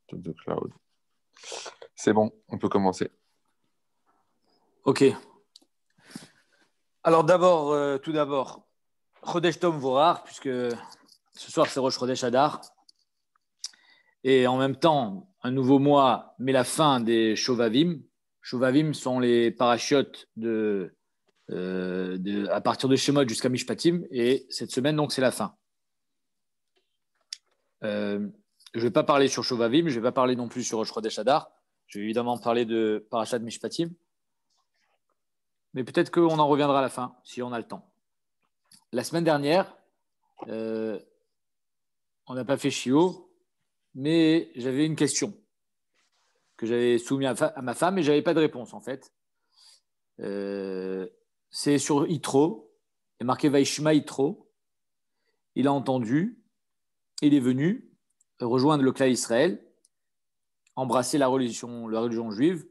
Top the cloud. C'est bon, on peut commencer. Ok. Alors tout d'abord, Chodesh Tov Vorar, puisque ce soir c'est Rosh Chodesh Adar. Et en même temps, un nouveau mois met la fin des Shovavim. Shovavim sont les parachutes à partir de Shemot jusqu'à Mishpatim. Et cette semaine, donc, c'est la fin. Je ne vais pas parler sur Shovavim, je ne vais pas parler non plus sur Rosh Chodesh Adar. Je vais évidemment parler de Parashat Mishpatim. Mais peut-être qu'on en reviendra à la fin, si on a le temps. La semaine dernière, on n'a pas fait Shiur, mais j'avais une question que j'avais soumise à ma femme et je n'avais pas de réponse, en fait. C'est sur Yitro, il est marqué Vaishma Yitro. Il a entendu, il est venu rejoindre le clan Israël, embrasser la religion juive.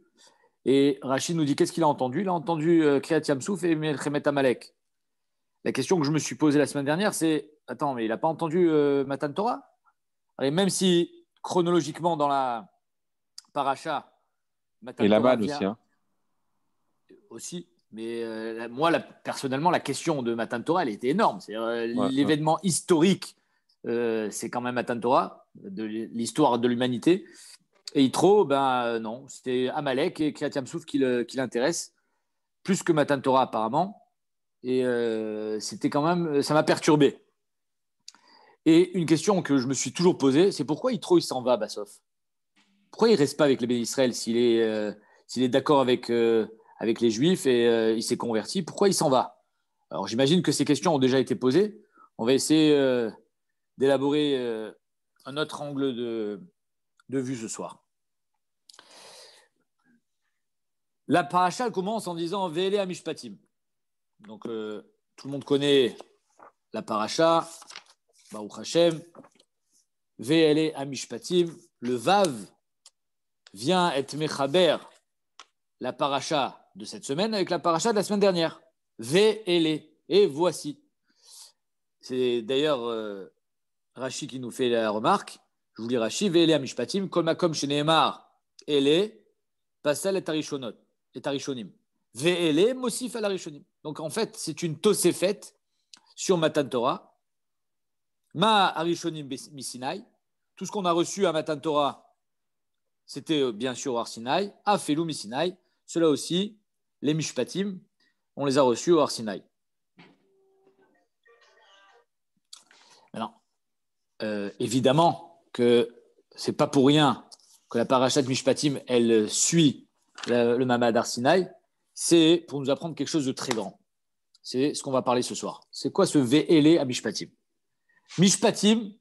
Et Rachid nous dit qu'est-ce qu'il a entendu. Il a entendu Kriyat Yamsouf et Melchemet Amalek. La question que je me suis posée la semaine dernière, c'est attends, mais il n'a pas entendu Matan Torah? Et même si chronologiquement dans la paracha, Matan et Torah Laman vient aussi. Hein. Aussi, mais moi, personnellement, la question de Matan Torah, elle était énorme. C'est l'événement historique, c'est quand même Matan Torah, de l'histoire de l'humanité. Et Yitro, non, c'était Amalek et Kriyat Yamsouf qui l'intéressent, plus que Matan Torah apparemment. Et c'était quand même, ça m'a perturbé. Et une question que je me suis toujours posée, c'est pourquoi Yitro il s'en va, Bassov? Pourquoi il ne reste pas avec les bénis d'Israël s'il est d'accord avec les Juifs et il s'est converti? Pourquoi il s'en va? Alors j'imagine que ces questions ont déjà été posées. On va essayer d'élaborer un autre angle de vue ce soir. La paracha commence en disant Ve'ele Amishpatim. Donc tout le monde connaît la paracha, Baruch Hashem. Ve'ele Amishpatim. Le Vav vient être Mechaber, la paracha de cette semaine avec la paracha de la semaine dernière. Ve'ele. Et voici. C'est d'ailleurs Rashi qui nous fait la remarque. Je vous lis Rashi. Ve'ele Amishpatim. Kol makom sheneemar. Ele. Pasal et Arishonim. Ve'ele mosif al Arishonim. Donc en fait, c'est une tosefet sur Matan Torah. Ma Arishonim Misinai. Tout ce qu'on a reçu à Matan Torah, c'était bien sûr Har Sinai. Afelu Misinai. Cela aussi, les Mishpatim, on les a reçus au Har Sinai. Maintenant, évidemment que c'est pas pour rien que la parashat Mishpatim, elle suit le Mamad Har Sinai, c'est pour nous apprendre quelque chose de très grand. C'est ce qu'on va parler ce soir. C'est quoi ce Ve'ele à Mishpatim? Mishpatim,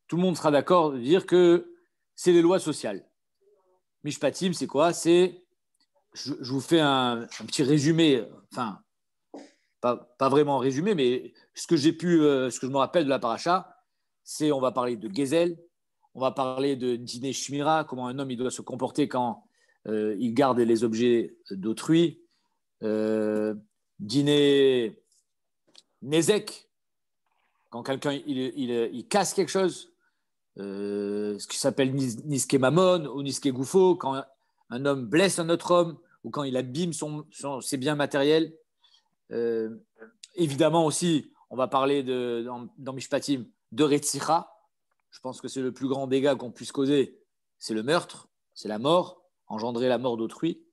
tout le monde sera d'accord de dire que c'est les lois sociales. Mishpatim, c'est quoi? Je vous fais un petit résumé, enfin, pas vraiment résumé, mais ce que je me rappelle de la paracha, c'est on va parler de Gezel, on va parler de Dîner Shmira, comment un homme il doit se comporter quand il garde les objets d'autrui. Dîner Nezek, quand quelqu'un il casse quelque chose. Ce qui s'appelle Niske Mamon ou Niske Goufo, quand un homme blesse un autre homme ou quand il abîme ses biens matériels. Évidemment aussi, on va parler dans Mishpatim de Retzicha. Je pense que c'est le plus grand dégât qu'on puisse causer, c'est le meurtre, c'est la mort, engendrer la mort d'autrui.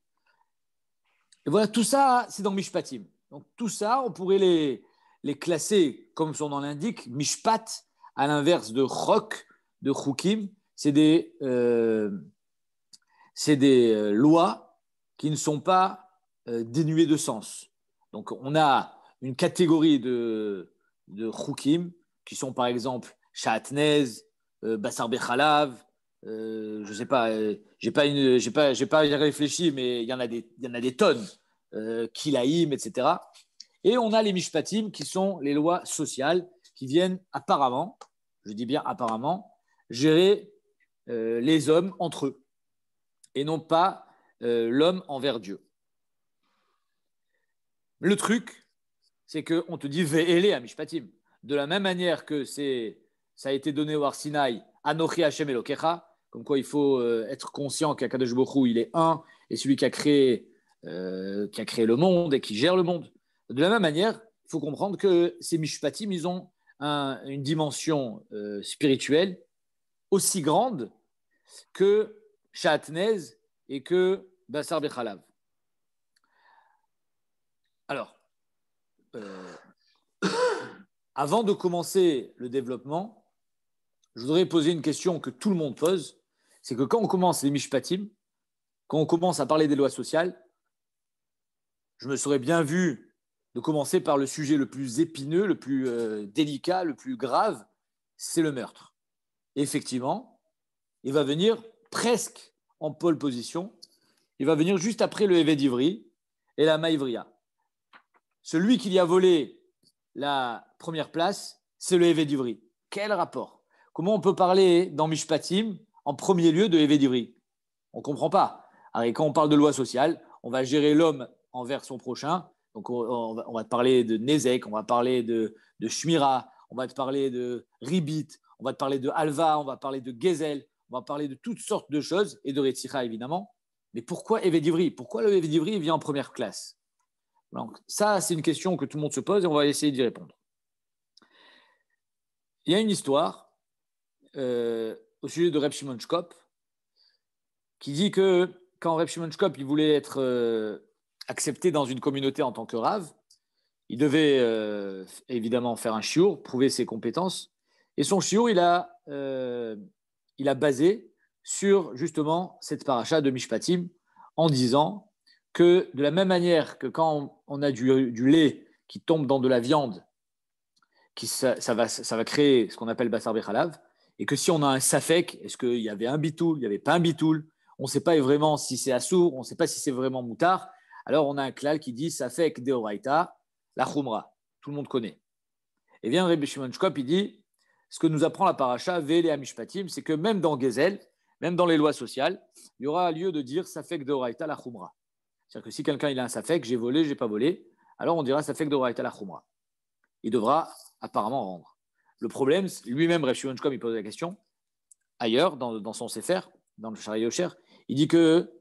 Et voilà, tout ça, c'est dans Mishpatim. Donc tout ça, on pourrait les classer, comme son nom l'indique, Mishpat, à l'inverse de Chok, de Chukim. C'est des lois qui ne sont pas dénuées de sens. Donc on a une catégorie de Chukim qui sont par exemple Shatnez, Bassar Bechalav, je sais pas, j'ai pas réfléchi, mais il y en a des tonnes, Kilaïm, etc. Et on a les Mishpatim qui sont les lois sociales qui viennent apparemment, je dis bien apparemment, gérer les hommes entre eux et non pas l'homme envers Dieu. Le truc, c'est qu'on te dit Ve'ele à Mishpatim. De la même manière que ça a été donné au Har Sinai, Anochi Hashem Elokecha, comme quoi il faut être conscient qu'Akadosh Baruch Hu, il est un, et celui qui a créé le monde et qui gère le monde. De la même manière, il faut comprendre que ces Mishpatim, ils ont une dimension spirituelle aussi grande que Shatnez et que Bassar Bechalav. Alors, avant de commencer le développement, je voudrais poser une question que tout le monde pose. C'est que quand on commence les Mishpatim, quand on commence à parler des lois sociales, je me serais bien vu de commencer par le sujet le plus épineux, le plus délicat, le plus grave, c'est le meurtre. Et effectivement, il va venir presque en pole position. Il va venir juste après le Eved Ivri et la Maïvria. Celui qui y a volé la première place, c'est le Eved Ivri. Quel rapport? Comment on peut parler dans Mishpatim en premier lieu de Eved Ivri? On ne comprend pas. Alors, quand on parle de loi sociale, on va gérer l'homme envers son prochain. Donc, on va te parler de Nezek, on va parler de Shmira, on va te parler de Ribit, on va te parler de Alva, on va parler de Gezel, on va parler de toutes sortes de choses, et de Retzicha évidemment. Mais pourquoi Eved Ivri? Pourquoi le Eved Ivri vient en première classe? Donc, ça, c'est une question que tout le monde se pose et on va essayer d'y répondre. Il y a une histoire au sujet de Reb Shimon Shkop qui dit que quand Reb Shimon Shkop il voulait être accepté dans une communauté en tant que Rav, il devait évidemment faire un shiur, prouver ses compétences. Et son shiur, il a basé sur justement cette paracha de Mishpatim en disant que de la même manière que quand on a du lait qui tombe dans de la viande, ça va créer ce qu'on appelle Bassar Bechalav, et que si on a un safek, est-ce qu'il y avait un bitoul, il n'y avait pas un bitoul, on ne sait pas vraiment si c'est assour, on ne sait pas si c'est vraiment moutard, alors on a un klal qui dit safek deoraita, la chumra, tout le monde connaît. Et bien Rabbi Shimon Shkop, il dit, ce que nous apprend la paracha, Vele Amishpatim, c'est que même dans Gezel, même dans les lois sociales, il y aura lieu de dire safek deoraita, la chumra. C'est-à-dire que si quelqu'un il a un safek, j'ai volé, j'ai pas volé, alors on dira safek deoraita, la chumra. Il devra apparemment rendre. Le problème, lui-même, Rav Shimon Shkop, il pose la question, ailleurs, dans son Sefer, dans le Shari Yosher, il dit que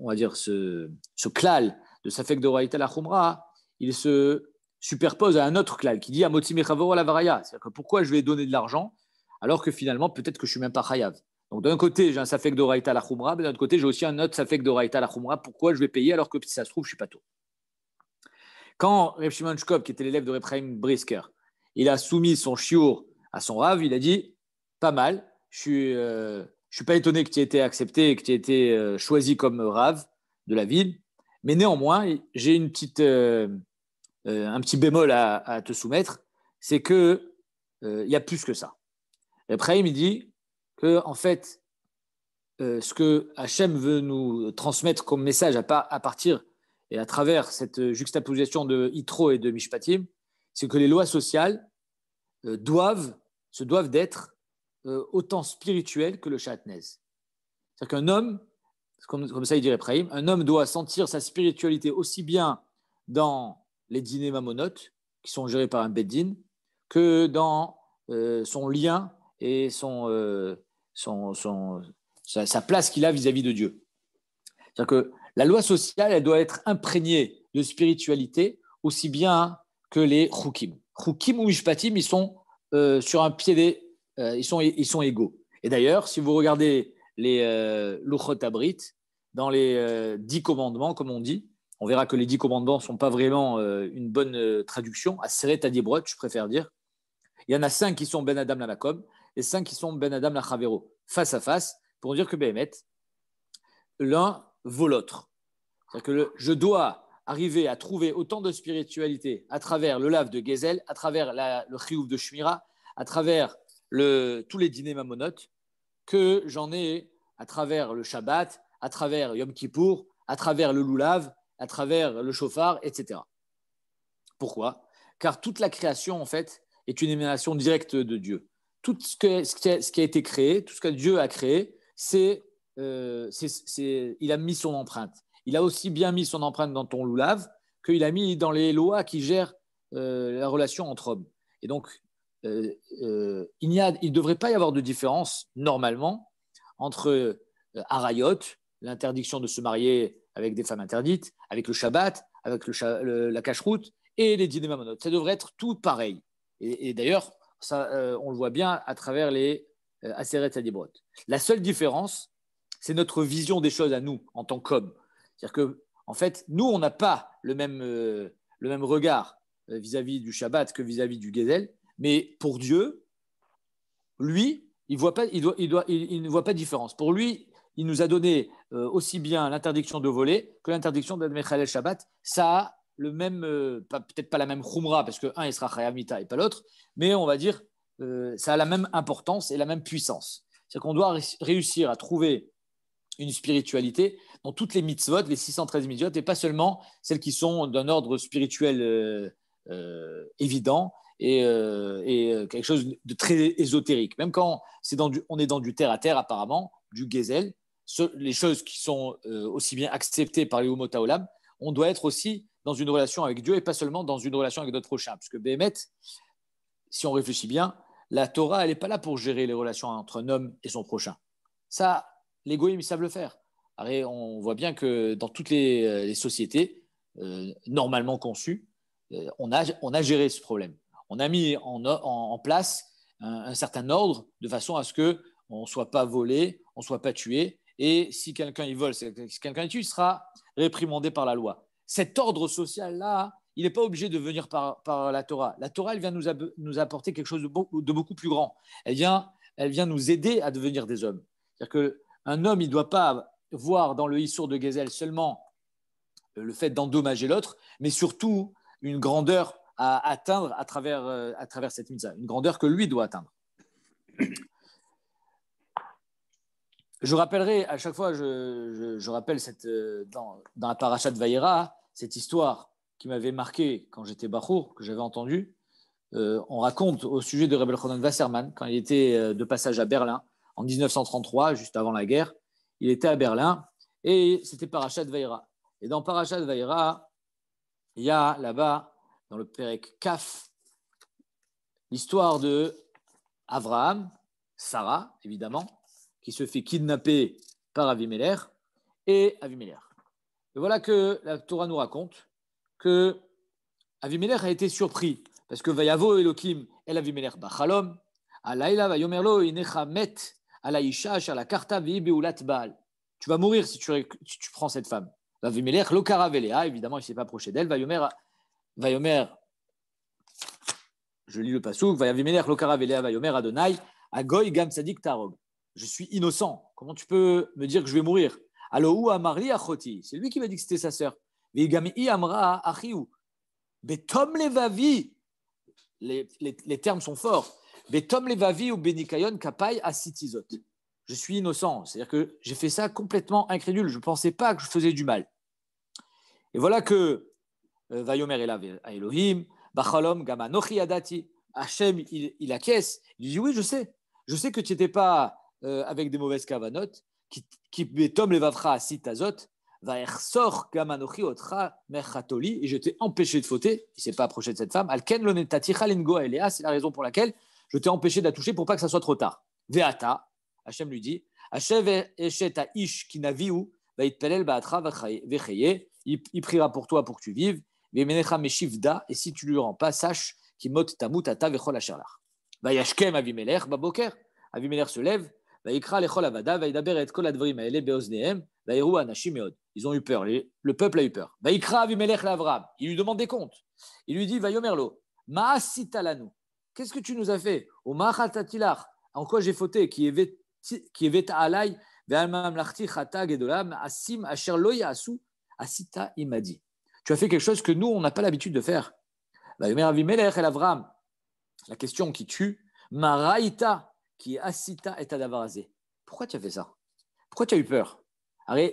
on va dire, ce klal de Safek Doraïta la Khumra, il se superpose à un autre klal qui dit Amotzi Mechavoro la Varaya. C'est-à-dire que pourquoi je vais donner de l'argent alors que finalement, peut-être que je ne suis même pas Chayav. Donc d'un côté, j'ai un Safek Doraïta la Khumra, mais d'un autre côté, j'ai aussi un autre Safek Doraïta la Khumra. Pourquoi je vais payer alors que si ça se trouve, je ne suis pas tôt. Quand Reb Shimon Shkop, qui était l'élève de Reb Chaim Brisker, il a soumis son shiur à son Rav, il a dit pas mal, je ne suis pas étonné que tu aies été accepté et que tu aies été choisi comme Rav de la ville, mais néanmoins, j'ai un petit bémol à te soumettre, c'est qu'il y a plus que ça. Reb Chaim, il dit que, en fait, ce que Hachem veut nous transmettre comme message à partir et à travers cette juxtaposition de Yitro et de Mishpatim, c'est que les lois sociales doivent d'être autant spirituelles que le Shatnez. C'est-à-dire qu'un homme, comme ça il dirait Ephraim, un homme doit sentir sa spiritualité aussi bien dans les dîners mamonotes, qui sont gérés par un beddin, que dans son lien et sa place qu'il a vis-à-vis de Dieu. C'est-à-dire que la loi sociale, elle doit être imprégnée de spiritualité aussi bien que les chukim. Chukim ou mishpatim, ils sont sur un pied ils sont égaux. Et d'ailleurs, si vous regardez les Luchot Abrit, dans les 10 commandements, comme on dit, on verra que les 10 commandements ne sont pas vraiment une bonne traduction. Aseret Adibrot, je préfère dire. Il y en a 5 qui sont Ben Adam la Makom et 5 qui sont Ben Adam la Chavero, face à face, pour dire que Béhémet, l'un vaut l'autre. C'est-à-dire que je dois arriver à trouver autant de spiritualité à travers le lave de Gezel, à travers le chiouf de Shmira, à travers tous les dîners mamonotes, que j'en ai à travers le Shabbat, à travers Yom Kippour, à travers le loulav, à travers le chauffard, etc. Pourquoi? Car toute la création, en fait, est une émanation directe de Dieu. Tout ce qui a été créé, tout ce que Dieu a créé, il a mis son empreinte. Il a aussi bien mis son empreinte dans ton loulav qu'il a mis dans les lois qui gèrent la relation entre hommes. Et donc, il ne devrait pas y avoir de différence, normalement, entre Arayot, l'interdiction de se marier avec des femmes interdites, avec le Shabbat, avec la cacheroute et les dîners mamonot. Ça devrait être tout pareil. Et d'ailleurs, ça, on le voit bien à travers les Aseret Adibrot. La seule différence, c'est notre vision des choses à nous, en tant qu'hommes. C'est-à-dire que, en fait, nous, on n'a pas le même regard vis-à-vis du Shabbat que vis-à-vis du Gezel, mais pour Dieu, lui, il ne voit pas de différence. Pour lui, il nous a donné aussi bien l'interdiction de voler que l'interdiction d'admettre le Shabbat. Ça a le même, peut-être pas la même khumra, parce que un, il sera chayamita et pas l'autre, mais on va dire, ça a la même importance et la même puissance. C'est-à-dire qu'on doit réussir à trouver une spiritualité dans toutes les mitzvot, les 613 mitzvot, et pas seulement celles qui sont d'un ordre spirituel évident et quelque chose de très ésotérique. Même quand on est dans du terre-à-terre, apparemment, du gezel, les choses qui sont aussi bien acceptées par les Umot Haolam, on doit être aussi dans une relation avec Dieu et pas seulement dans une relation avec notre prochain. Puisque Béhémet, si on réfléchit bien, la Torah, elle n'est pas là pour gérer les relations entre un homme et son prochain. Ça, les goïms, ils savent le faire. Alors, on voit bien que dans toutes les sociétés normalement conçues, on a géré ce problème. On a mis en place un certain ordre de façon à ce qu'on ne soit pas volé, on ne soit pas tué. Et si quelqu'un il vole, si quelqu'un tue, il sera réprimandé par la loi. Cet ordre social-là, il n'est pas obligé de venir par la Torah. La Torah, elle vient nous apporter quelque chose de beaucoup plus grand. Elle vient nous aider à devenir des hommes. C'est-à-dire qu'un homme, il ne doit pas voir dans le Issour de Gezel seulement le fait d'endommager l'autre, mais surtout une grandeur à atteindre à travers cette mitzvah, une grandeur que lui doit atteindre. Je rappellerai à chaque fois, je rappelle dans la paracha de Vayera, cette histoire qui m'avait marqué quand j'étais bachour, que j'avais entendue. On raconte au sujet de Rebbe Elchanan Wasserman, quand il était de passage à Berlin, en 1933, juste avant la guerre. Il était à Berlin et c'était paracha de Vayera. Et dans paracha de Vayera, il y a là-bas, dans le Perek Kaf, l'histoire de Abraham, Sarah, évidemment, qui se fait kidnapper par Avimelech et Avimelech. Et voilà que la Torah nous raconte que Avimelech a été surpris parce que Vayavo Elohim el Avimelech bachalom, alayla vayomerlo inecha met ala isha asher la karta vi beulat baal. Tu vas mourir si tu prends cette femme. Avimelech lo karavelea, évidemment, il ne s'est pas approché d'elle. Vayomer, je lis le pasuk, Vayavimelech lo karavelea vayomer Adonai agoy gam tzadik tarog. Je suis innocent. Comment tu peux me dire que je vais mourir? Alohu amarli achoti. C'est lui qui m'a dit que c'était sa sœur. Vegami amra achiu. Betom levavi. Les termes sont forts. Betom levavi ou benikayon kapai asitizot. Je suis innocent. C'est-à-dire que j'ai fait ça complètement incrédule. Je ne pensais pas que je faisais du mal. Et voilà que Vayomer elav à Elohim, Bachalom gama nochi adati. Hachem, il acquiesce. Il dit oui, je sais. Je sais que tu n'étais pas avec des mauvaises kavanotes, qui betom levavcha asitazot, va ersor gama nochi otra merchatoli, et je t'ai empêché de fauter. Il ne s'est pas approché de cette femme. Alken lonetaticha lingo elea, c'est la raison pour laquelle je t'ai empêché de la toucher pour pas que ça soit trop tard. Veata, Hachem lui dit, Hachem eshet ish kinaviu, va itpelel baatra vecheye, il priera pour toi pour que tu vives, vemenecha meshivda, et si tu lui rends pas, sache kimot tamut ata vechol asherlach. Va yashkem Avimelech baboker. Avimelech se lève, va ikra lechol avada, va idaber et kol advarim haele beoznehem, va iru anashim meod. Ils ont eu peur, le peuple a eu peur. Va ikra Avimelech l'Avram. Il lui demande des comptes. Il lui dit, va yomerlo, ma'asita lanu. Qu'est-ce que tu nous as fait? Au ma'achatatilach. En quoi j'ai fauté? Qui est alay, ve'almam lachti chata gedolam, asim asher lo yasu, asita imadi. Tu as fait quelque chose que nous, on n'a pas l'habitude de faire. Va yomer Avimelech et l'Avram. La question qui tue, Maraïta, qui est Asita et Tadavarazé. Pourquoi tu as fait ça? Pourquoi tu as eu peur? Alors,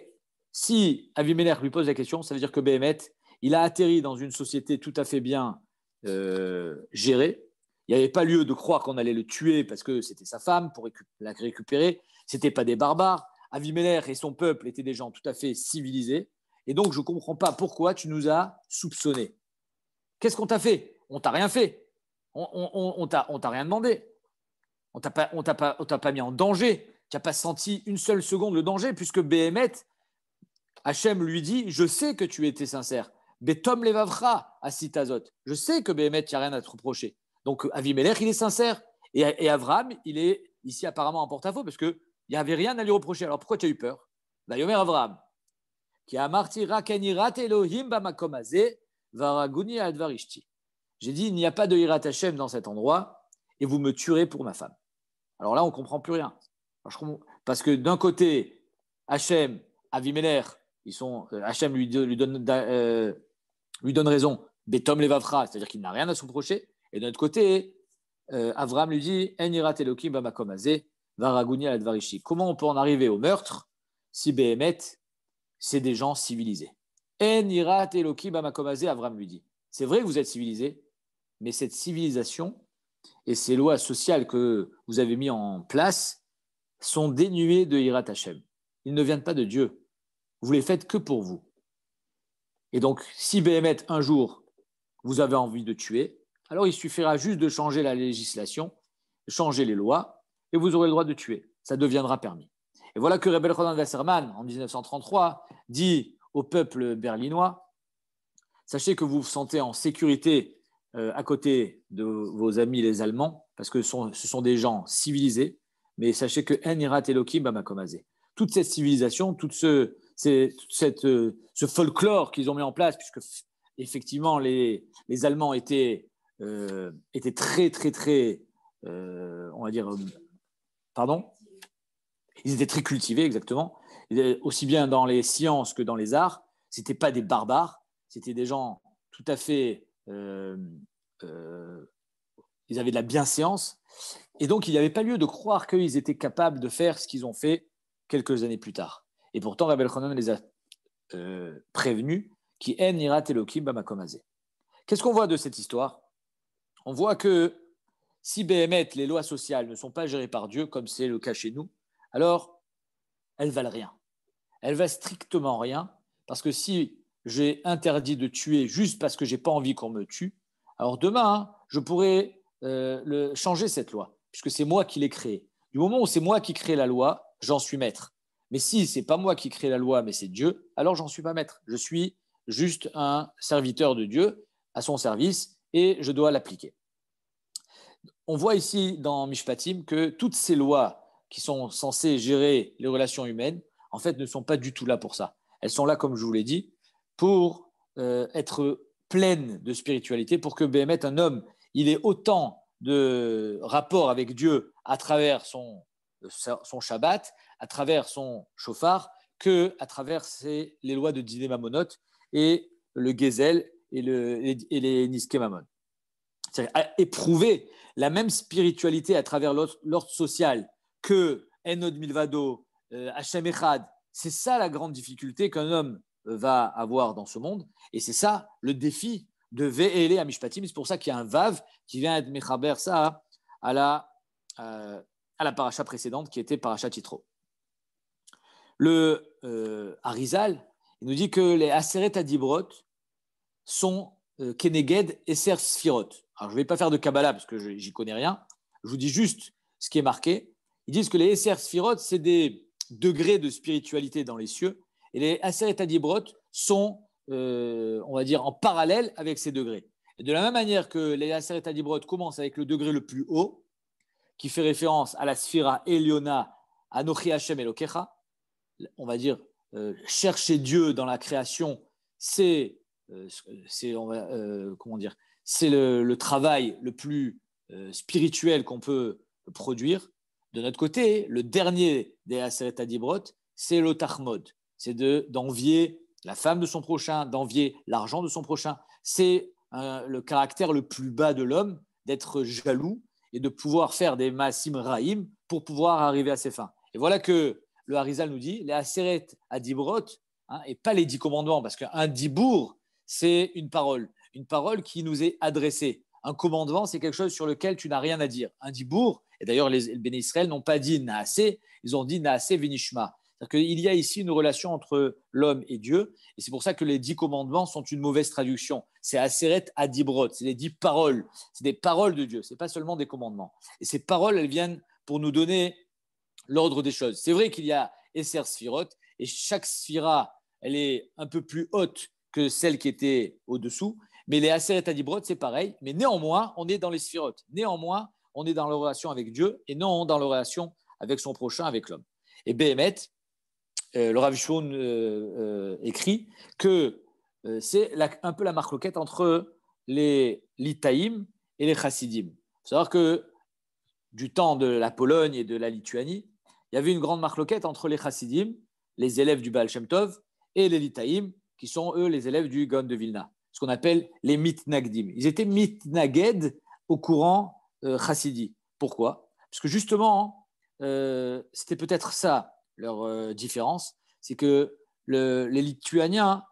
si Avimelech lui pose la question, ça veut dire que Béhémet, il a atterri dans une société tout à fait bien gérée. Il n'y avait pas lieu de croire qu'on allait le tuer parce que c'était sa femme pour la récupérer. Ce n'était pas des barbares. Avimelech et son peuple étaient des gens tout à fait civilisés. Et donc, je ne comprends pas pourquoi tu nous as soupçonnés. Qu'est-ce qu'on t'a fait? On t'a rien fait. On t'a rien demandé. On t'a pas mis en danger. Tu n'as pas senti une seule seconde le danger, puisque Béhémet, Hachem lui dit, je sais que tu étais sincère. Betom levavra asitazot. Je sais que Béhémet, il n'y a rien à te reprocher. Donc Avimelech, il est sincère. Et Avraham, il est ici apparemment en porte-à-faux, parce qu'il n'y avait rien à lui reprocher. Alors pourquoi tu as eu peur? Vayomer Avraham, qui a marti rakanirat Elohim bamakom hazeh, varaguni advarishti. J'ai dit, il n'y a pas de Hirat Hachem dans cet endroit, et vous me tuerez pour ma femme. Alors là, on ne comprend plus rien. Parce que d'un côté, Hachem, Avimelech, Hachem lui donne raison, Betom levavra, c'est-à-dire qu'il n'a rien à se reprocher. Et de l'autre côté, Avraham lui dit, En Hirat Elohim bamakom hazeh, varaguni advarishti. Comment on peut en arriver au meurtre si Béhémet, c'est des gens civilisés? En Hirat Elohim bamakom hazeh, Avraham lui dit. C'est vrai que vous êtes civilisés, mais cette civilisation et ces lois sociales que vous avez mis en place sont dénuées de Hirat Hachem. Ils ne viennent pas de Dieu. Vous les faites que pour vous. Et donc, si Béhémet, un jour, vous avez envie de tuer, alors il suffira juste de changer la législation, changer les lois, et vous aurez le droit de tuer. Ça deviendra permis. Et voilà que Rebbe Elchanan Wasserman, en 1933, dit au peuple berlinois, sachez que vous vous sentez en sécurité à côté de vos amis les Allemands, parce que ce sont des gens civilisés, mais sachez que En Hirat Elohim bamakom hazeh. Toute cette civilisation, tout ce folklore qu'ils ont mis en place, puisque effectivement les Allemands étaient très, très, très, on va dire, pardon, ils étaient très cultivés, exactement, aussi bien dans les sciences que dans les arts. Ce n'étaient pas des barbares, c'était des gens tout à fait... ils avaient de la bienséance, et donc il n'y avait pas lieu de croire qu'ils étaient capables de faire ce qu'ils ont fait quelques années plus tard. Et pourtant, Rebbe Elchanan les a prévenus qui En Hirat Elohim bamakom hazeh. Qu'est-ce qu'on voit de cette histoire? On voit que si Béhémet, les lois sociales ne sont pas gérées par Dieu, comme c'est le cas chez nous, alors elles valent rien. Elles valent strictement rien, parce que si j'ai interdit de tuer juste parce que je n'ai pas envie qu'on me tue, alors demain, je pourrais changer cette loi, puisque c'est moi qui l'ai créée. Du moment où c'est moi qui crée la loi, j'en suis maître. Mais si ce n'est pas moi qui crée la loi, mais c'est Dieu, alors j'en suis pas maître. Je suis juste un serviteur de Dieu à son service et je dois l'appliquer. On voit ici dans Mishpatim que toutes ces lois qui sont censées gérer les relations humaines, en fait, ne sont pas du tout là pour ça. Elles sont là, comme je vous l'ai dit, pour être pleines de spiritualité, pour que Béhémet, un homme, il ait autant de rapports avec Dieu à travers son Shabbat, à travers son shofar, qu'à travers les lois de Diné Mamonot et le Gezel et les Niske Mamon. C'est-à-dire éprouver la même spiritualité à travers l'ordre social que Enod Milvado, Hashem Echad. C'est ça la grande difficulté qu'un homme va avoir dans ce monde. Et c'est ça le défi de Ve'ele à Mishpatim. C'est pour ça qu'il y a un Vav qui vient être Mechaber ça à la paracha précédente qui était paracha Titro. Le Arizal, il nous dit que les Aseret Adibrot sont Keneged Esser Sfirot. Alors je ne vais pas faire de Kabbalah parce que j'y connais rien. Je vous dis juste ce qui est marqué. Ils disent que les Esser Sfirot, c'est des degrés de spiritualité dans les cieux. Et les Aseret Adibrot sont, on va dire, en parallèle avec ces degrés. Et de la même manière que les Aseret Adibrot commencent avec le degré le plus haut, qui fait référence à la Sphira Eliona, Anochi Hashem Elokecha, on va dire, chercher Dieu dans la création, c'est le travail le plus spirituel qu'on peut produire. De notre côté, le dernier des Aseret Adibrot, c'est le Tachmod. C'est d'envier la femme de son prochain, d'envier l'argent de son prochain. C'est le caractère le plus bas de l'homme, d'être jaloux et de pouvoir faire des Maasim Raïm pour pouvoir arriver à ses fins. Et voilà que le Harizal nous dit, les Aseret Adibrot, et pas les 10 commandements, parce qu'un dibour, c'est une parole qui nous est adressée. Un commandement, c'est quelque chose sur lequel tu n'as rien à dire. Un dibour, et d'ailleurs les Béné Israël n'ont pas dit Naasé, ils ont dit Naasé Venishma. C'est-à-dire qu'il y a ici une relation entre l'homme et Dieu, et c'est pour ça que les 10 commandements sont une mauvaise traduction. c'est Aseret Adibrot, c'est les 10 paroles, c'est des paroles de Dieu, ce n'est pas seulement des commandements. Et ces paroles, elles viennent pour nous donner l'ordre des choses. C'est vrai qu'il y a Esser Sphirot, et chaque Sphira, elle est un peu plus haute que celle qui était au-dessous, mais les Aseret Adibrot, c'est pareil, mais néanmoins, on est dans les Sphirot. Néanmoins, on est dans la relation avec Dieu et non dans la relation avec son prochain, avec l'homme. Et Béhémet, le Rav Shon écrit que c'est un peu la marloquette entre les Litaïm et les Chassidim. Il faut savoir que du temps de la Pologne et de la Lituanie, il y avait une grande marloquette entre les Chassidim, les élèves du Baal Shem Tov, et les Litaïm, qui sont eux les élèves du Gaon de Vilna, ce qu'on appelle les Mitnagdim. Ils étaient Mitnaged au courant chassidi. Pourquoi? Parce que justement, c'était peut-être ça leur différence, c'est que les Lituaniens,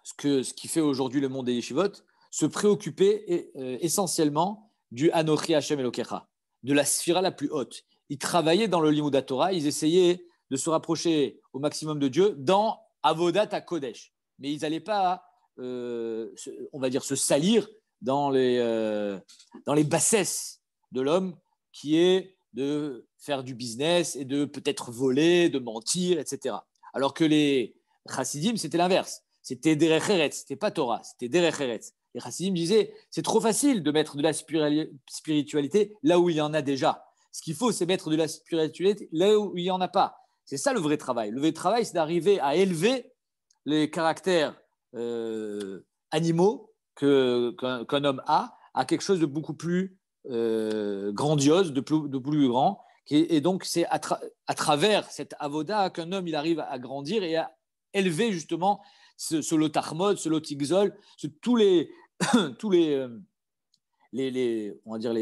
ce qui fait aujourd'hui le monde des yeshivot, se préoccupaient essentiellement du Anochi Hashem Elokecha, de la sphira la plus haute. Ils travaillaient dans le Limud Torah, ils essayaient de se rapprocher au maximum de Dieu dans Avodat HaKodesh. Mais ils n'allaient pas, on va dire, se salir dans les bassesses de l'homme qui est de faire du business et de peut-être voler, de mentir, etc. Alors que les chassidim, c'était l'inverse. C'était Derech Eretz, c'était pas Torah, c'était Derech Eretz. Les chassidim disaient, c'est trop facile de mettre de la spiritualité là où il y en a déjà. Ce qu'il faut, c'est mettre de la spiritualité là où il n'y en a pas. C'est ça le vrai travail. Le vrai travail, c'est d'arriver à élever les caractères animaux qu'un homme a à quelque chose de beaucoup plus grandiose, de plus grand. Et donc, c'est à travers cette avoda qu'un homme il arrive à grandir et à élever justement ce lotarmod, ce lotigzol, tous les, tous les, on va dire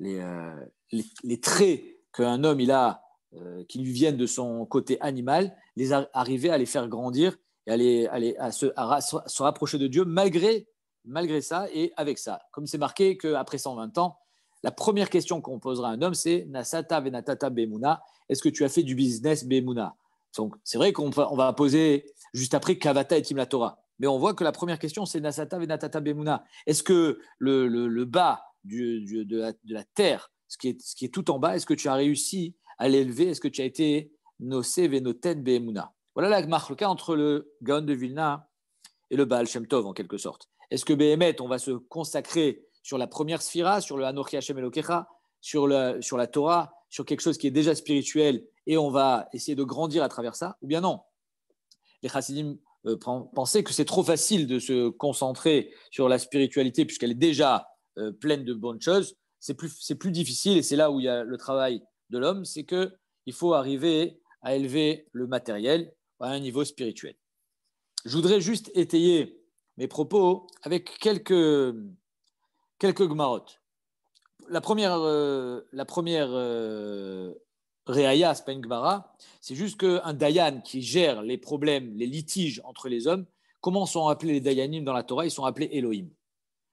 les traits qu'un homme il a, qui lui viennent de son côté animal, arriver à les faire grandir et à se rapprocher de Dieu malgré ça et avec ça. Comme c'est marqué qu'après 120 ans, la première question qu'on posera à un homme, c'est Nasata venatata bemuna, est-ce que tu as fait du business bemuna? Donc, c'est vrai qu'on va poser juste après Kavata et Tim la Torah. Mais on voit que la première question, c'est Nasata venatata bemuna. Est-ce que le bas de la terre, ce qui est tout en bas, est-ce que tu as réussi à l'élever? Est-ce que tu as été nosé venoten bemuna? Voilà la marque entre le Gaon de Vilna et le Baal Shem Tov, en quelque sorte. Est-ce que Béhémet, on va se consacrer sur la première sphira, sur le Anochi Hashem Elokecha, sur la Torah, sur quelque chose qui est déjà spirituel, et on va essayer de grandir à travers ça? Ou bien non? Les chassidim pensaient que c'est trop facile de se concentrer sur la spiritualité, puisqu'elle est déjà pleine de bonnes choses. C'est plus difficile, et c'est là où il y a le travail de l'homme, c'est qu'il faut arriver à élever le matériel à un niveau spirituel. Je voudrais juste étayer mes propos avec quelques gmarottes. La première réaya, ce n'est pas une gmara, c'est juste qu'un dayan qui gère les problèmes, les litiges entre les hommes, comment sont appelés les dayanim dans la Torah? Ils sont appelés Elohim.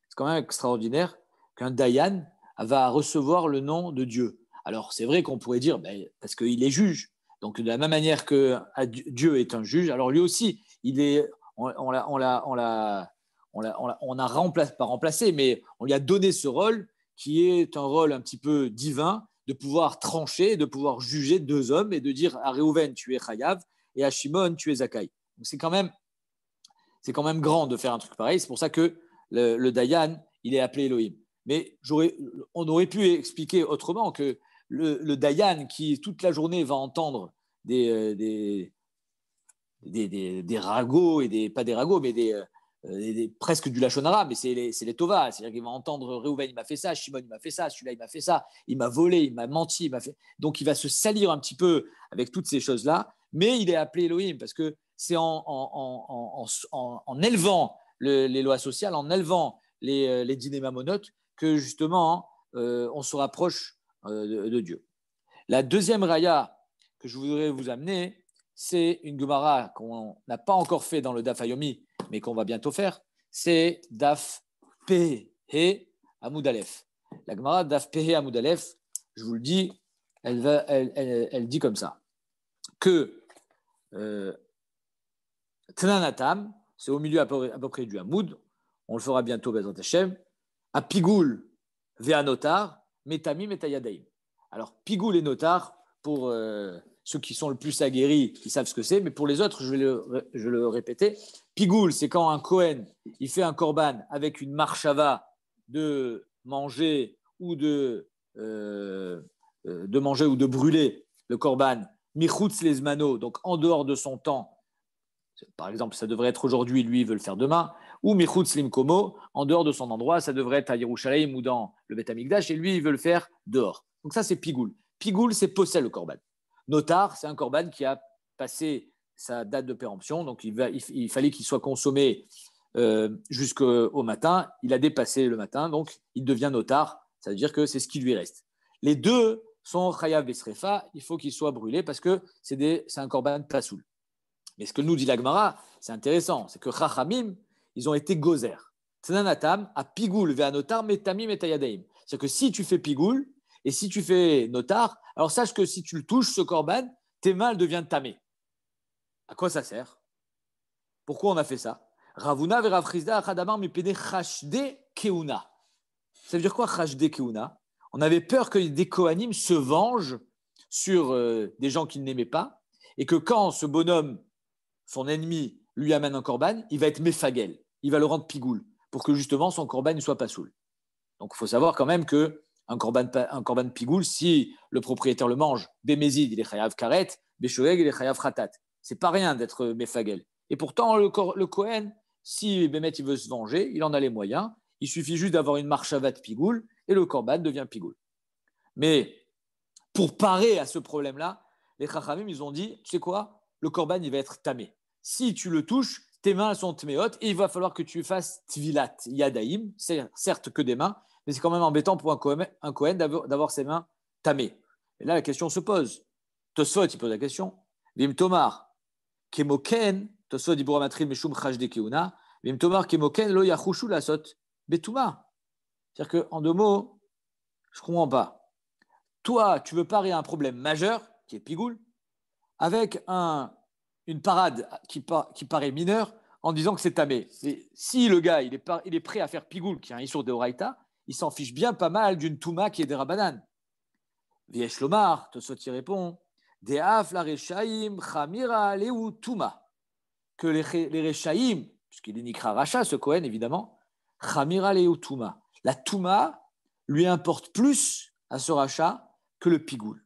C'est quand même extraordinaire qu'un dayan va recevoir le nom de Dieu. Alors, c'est vrai qu'on pourrait dire, parce qu'il est juge. Donc, de la même manière que Dieu est un juge, alors lui aussi, on a pas remplacé, mais on lui a donné ce rôle qui est un rôle un petit peu divin, de pouvoir trancher, de pouvoir juger deux hommes et de dire à Réhouven, tu es Chayav, et à Shimon, tu es Zakai. Donc, c'est quand même grand de faire un truc pareil. C'est pour ça que le Dayan, il est appelé Elohim. Mais on aurait pu expliquer autrement que le Dayan qui toute la journée va entendre des ragots et pas des ragots, mais presque du lachon hara, mais c'est les tovas, c'est-à-dire qu'il va entendre Réhouven, il m'a fait ça, Shimon, il m'a fait ça, celui-là, il m'a fait ça, il m'a volé, il m'a menti, donc il va se salir un petit peu avec toutes ces choses-là, mais il est appelé Elohim parce que c'est en élevant les lois sociales, en élevant les dîners mamonotes, que justement on se rapproche de Dieu. La deuxième raya que je voudrais vous amener, c'est une Gemara qu'on n'a pas encore fait dans le Daf Hayomi, mais qu'on va bientôt faire. C'est Daf Pehe Amoud Aleph. La Gemara Daf Pehe Amoud Aleph, je vous le dis, elle dit comme ça que Tnanatam, c'est au milieu à peu près du Hamoud, on le fera bientôt, Bezrat Hashem, à Pigoul, Vea Notar, Metamim et Tayadaim. Alors, Pigoul et Notar, pour ceux qui sont le plus aguerris, qui savent ce que c'est, mais pour les autres, je vais le répéter. Pigoul, c'est quand un Kohen, il fait un korban avec une marshava de manger ou de manger ou de brûler le korban, michutz lesmano, donc en dehors de son temps. Par exemple, ça devrait être aujourd'hui, lui, il veut le faire demain. Ou michutz limkomo, en dehors de son endroit, ça devrait être à Yerushalayim ou dans le Beth Amikdash, et lui, il veut le faire dehors. Donc ça, c'est pigoul. Pigoul, c'est possède le korban. Notar, c'est un korban qui a passé sa date de péremption, donc il fallait qu'il soit consommé jusqu'au matin. Il a dépassé le matin, donc il devient notar. Ça veut dire que c'est ce qui lui reste. Les deux sont chayav besrefa, il faut qu'ils soient brûlés parce que c'est un korban pasoul. Mais ce que nous dit la Gemara, c'est intéressant, c'est que Chachamim, ils ont été gozer. Tnanatam, à pigoul, vea notar, metamim et tayadaim. C'est-à-dire que si tu fais pigoul et si tu fais notar, alors sache que si tu le touches, ce korban, tes mains deviennent tamées. À quoi ça sert? Pourquoi on a fait ça? Ravuna ve Rav Chizda achadamar mipene chashde keuna. Ça veut dire quoi chashde keuna? On avait peur que des Kohanim se vengent sur des gens qu'ils n'aimaient pas et que quand ce bonhomme, son ennemi, lui amène un korban, il va être mefagel, il va le rendre pigoul pour que justement son korban ne soit pas soul. Donc il faut savoir quand même qu'un korban pigoul, si le propriétaire le mange, bémézid, il est chayav karet, béchoeg, il est chayav khatat. C'est pas rien d'être mefagel. Et pourtant, le Kohen, si Bémet il veut se venger, il en a les moyens. Il suffit juste d'avoir une marchavat pigoul et le korban devient pigoul. Mais pour parer à ce problème-là, les chachamim, ils ont dit, tu sais quoi, le korban, il va être tamé. Si tu le touches, tes mains sont tméot et il va falloir que tu fasses tvilat yadaim, c'est certes que des mains, mais c'est quand même embêtant pour un Kohen d'avoir ses mains tamées. Et là, la question se pose. Tosfot, il pose la question. Vim Tomar, kemoken, Tosfot dit Bouramatrim Meshum Chashde Keuna, Vim Tomar, kemoken lo yachushu lasot betuma. C'est-à-dire qu'en deux mots, je ne comprends pas. Toi, tu veux parer à un problème majeur, qui est pigoul, avec une parade qui paraît mineure, en disant que c'est tamé. Et si le gars, il est prêt à faire pigoul, qui est un issour de Horaïta, il s'en fiche bien pas mal d'une touma qui est des rabanan. Viesh Lomar, Tosot y répond, Deaf la Rechaim, Chamira Leu Touma. Que les Rechaim, puisqu'il est Nikra Racha, ce Kohen évidemment, Chamira Leu Touma. La Touma lui importe plus à ce Racha que le pigoul.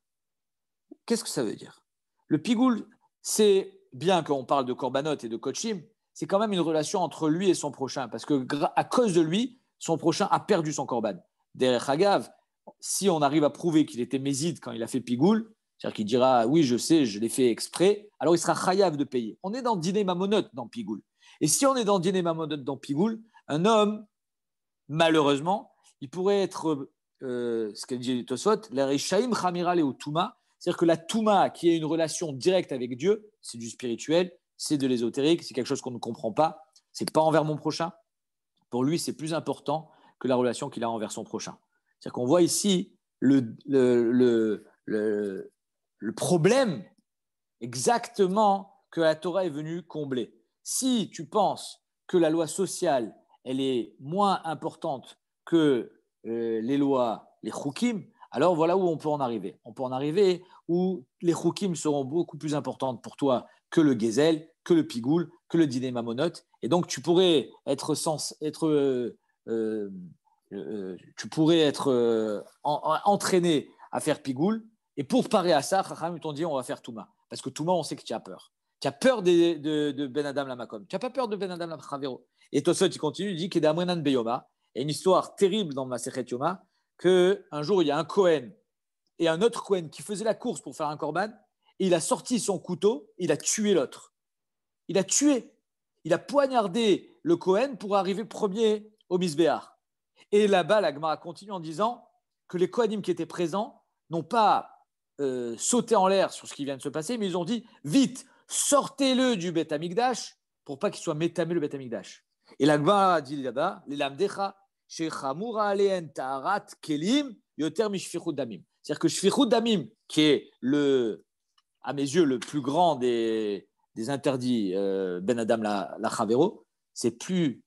Qu'est-ce que ça veut dire? Le pigoul, c'est bien qu'on parle de korbanot et de kochim, c'est quand même une relation entre lui et son prochain, parce que à cause de lui, son prochain a perdu son korban. Derech Hagav, si on arrive à prouver qu'il était méside quand il a fait pigoul, c'est-à-dire qu'il dira oui, je sais, je l'ai fait exprès, alors il sera chayav de payer. On est dans dîner mamonot dans pigoul. Et si on est dans dîner mamonot dans pigoul, un homme, malheureusement, il pourrait être ce qu'a dit Tosfot, la Rechaim Chamira Leu Touma, c'est-à-dire que la Touma, qui est une relation directe avec Dieu, c'est du spirituel, c'est de l'ésotérique, c'est quelque chose qu'on ne comprend pas, c'est pas envers mon prochain. Pour lui, c'est plus important que la relation qu'il a envers son prochain. C'est-à-dire qu'on voit ici le problème exactement que la Torah est venue combler. Si tu penses que la loi sociale, elle est moins importante que les lois, les choukim, alors voilà où on peut en arriver. On peut en arriver où les choukim seront beaucoup plus importantes pour toi que le gezel, que le pigoul, que le dîner mamonot. Et donc tu pourrais être entraîné à faire pigoul. Et pour parer à ça, Chacham t'ont dit on va faire Touma. Parce que Touma, on sait que tu as peur. Tu as peur de Ben Adam la Makom. Tu n'as pas peur de Ben Adam la Chavero. Et Tosot, il continue, il dit qu'il y a Amrenan Beyoma. Et une histoire terrible dans Masechet Yoma, qu'un jour, il y a un Kohen et un autre Kohen qui faisait la course pour faire un korban. Et il a sorti son couteau, il a tué l'autre. Il a tué. Il a poignardé le Kohen pour arriver premier au Misbéar. Et là-bas, la Gemara continue en disant que les Kohanim qui étaient présents n'ont pas sauté en l'air sur ce qui vient de se passer, mais ils ont dit vite, sortez-le du Beth Amikdash pour pas qu'il soit métamé le Beth Amikdash. Et la Gemara dit là-bas, les lamdecha, shechamura aleen ta'arat kelim yoter mishfichut damim. C'est-à-dire que shfichut damim, qui est à mes yeux le plus grand des interdits Ben Adam la Chavero,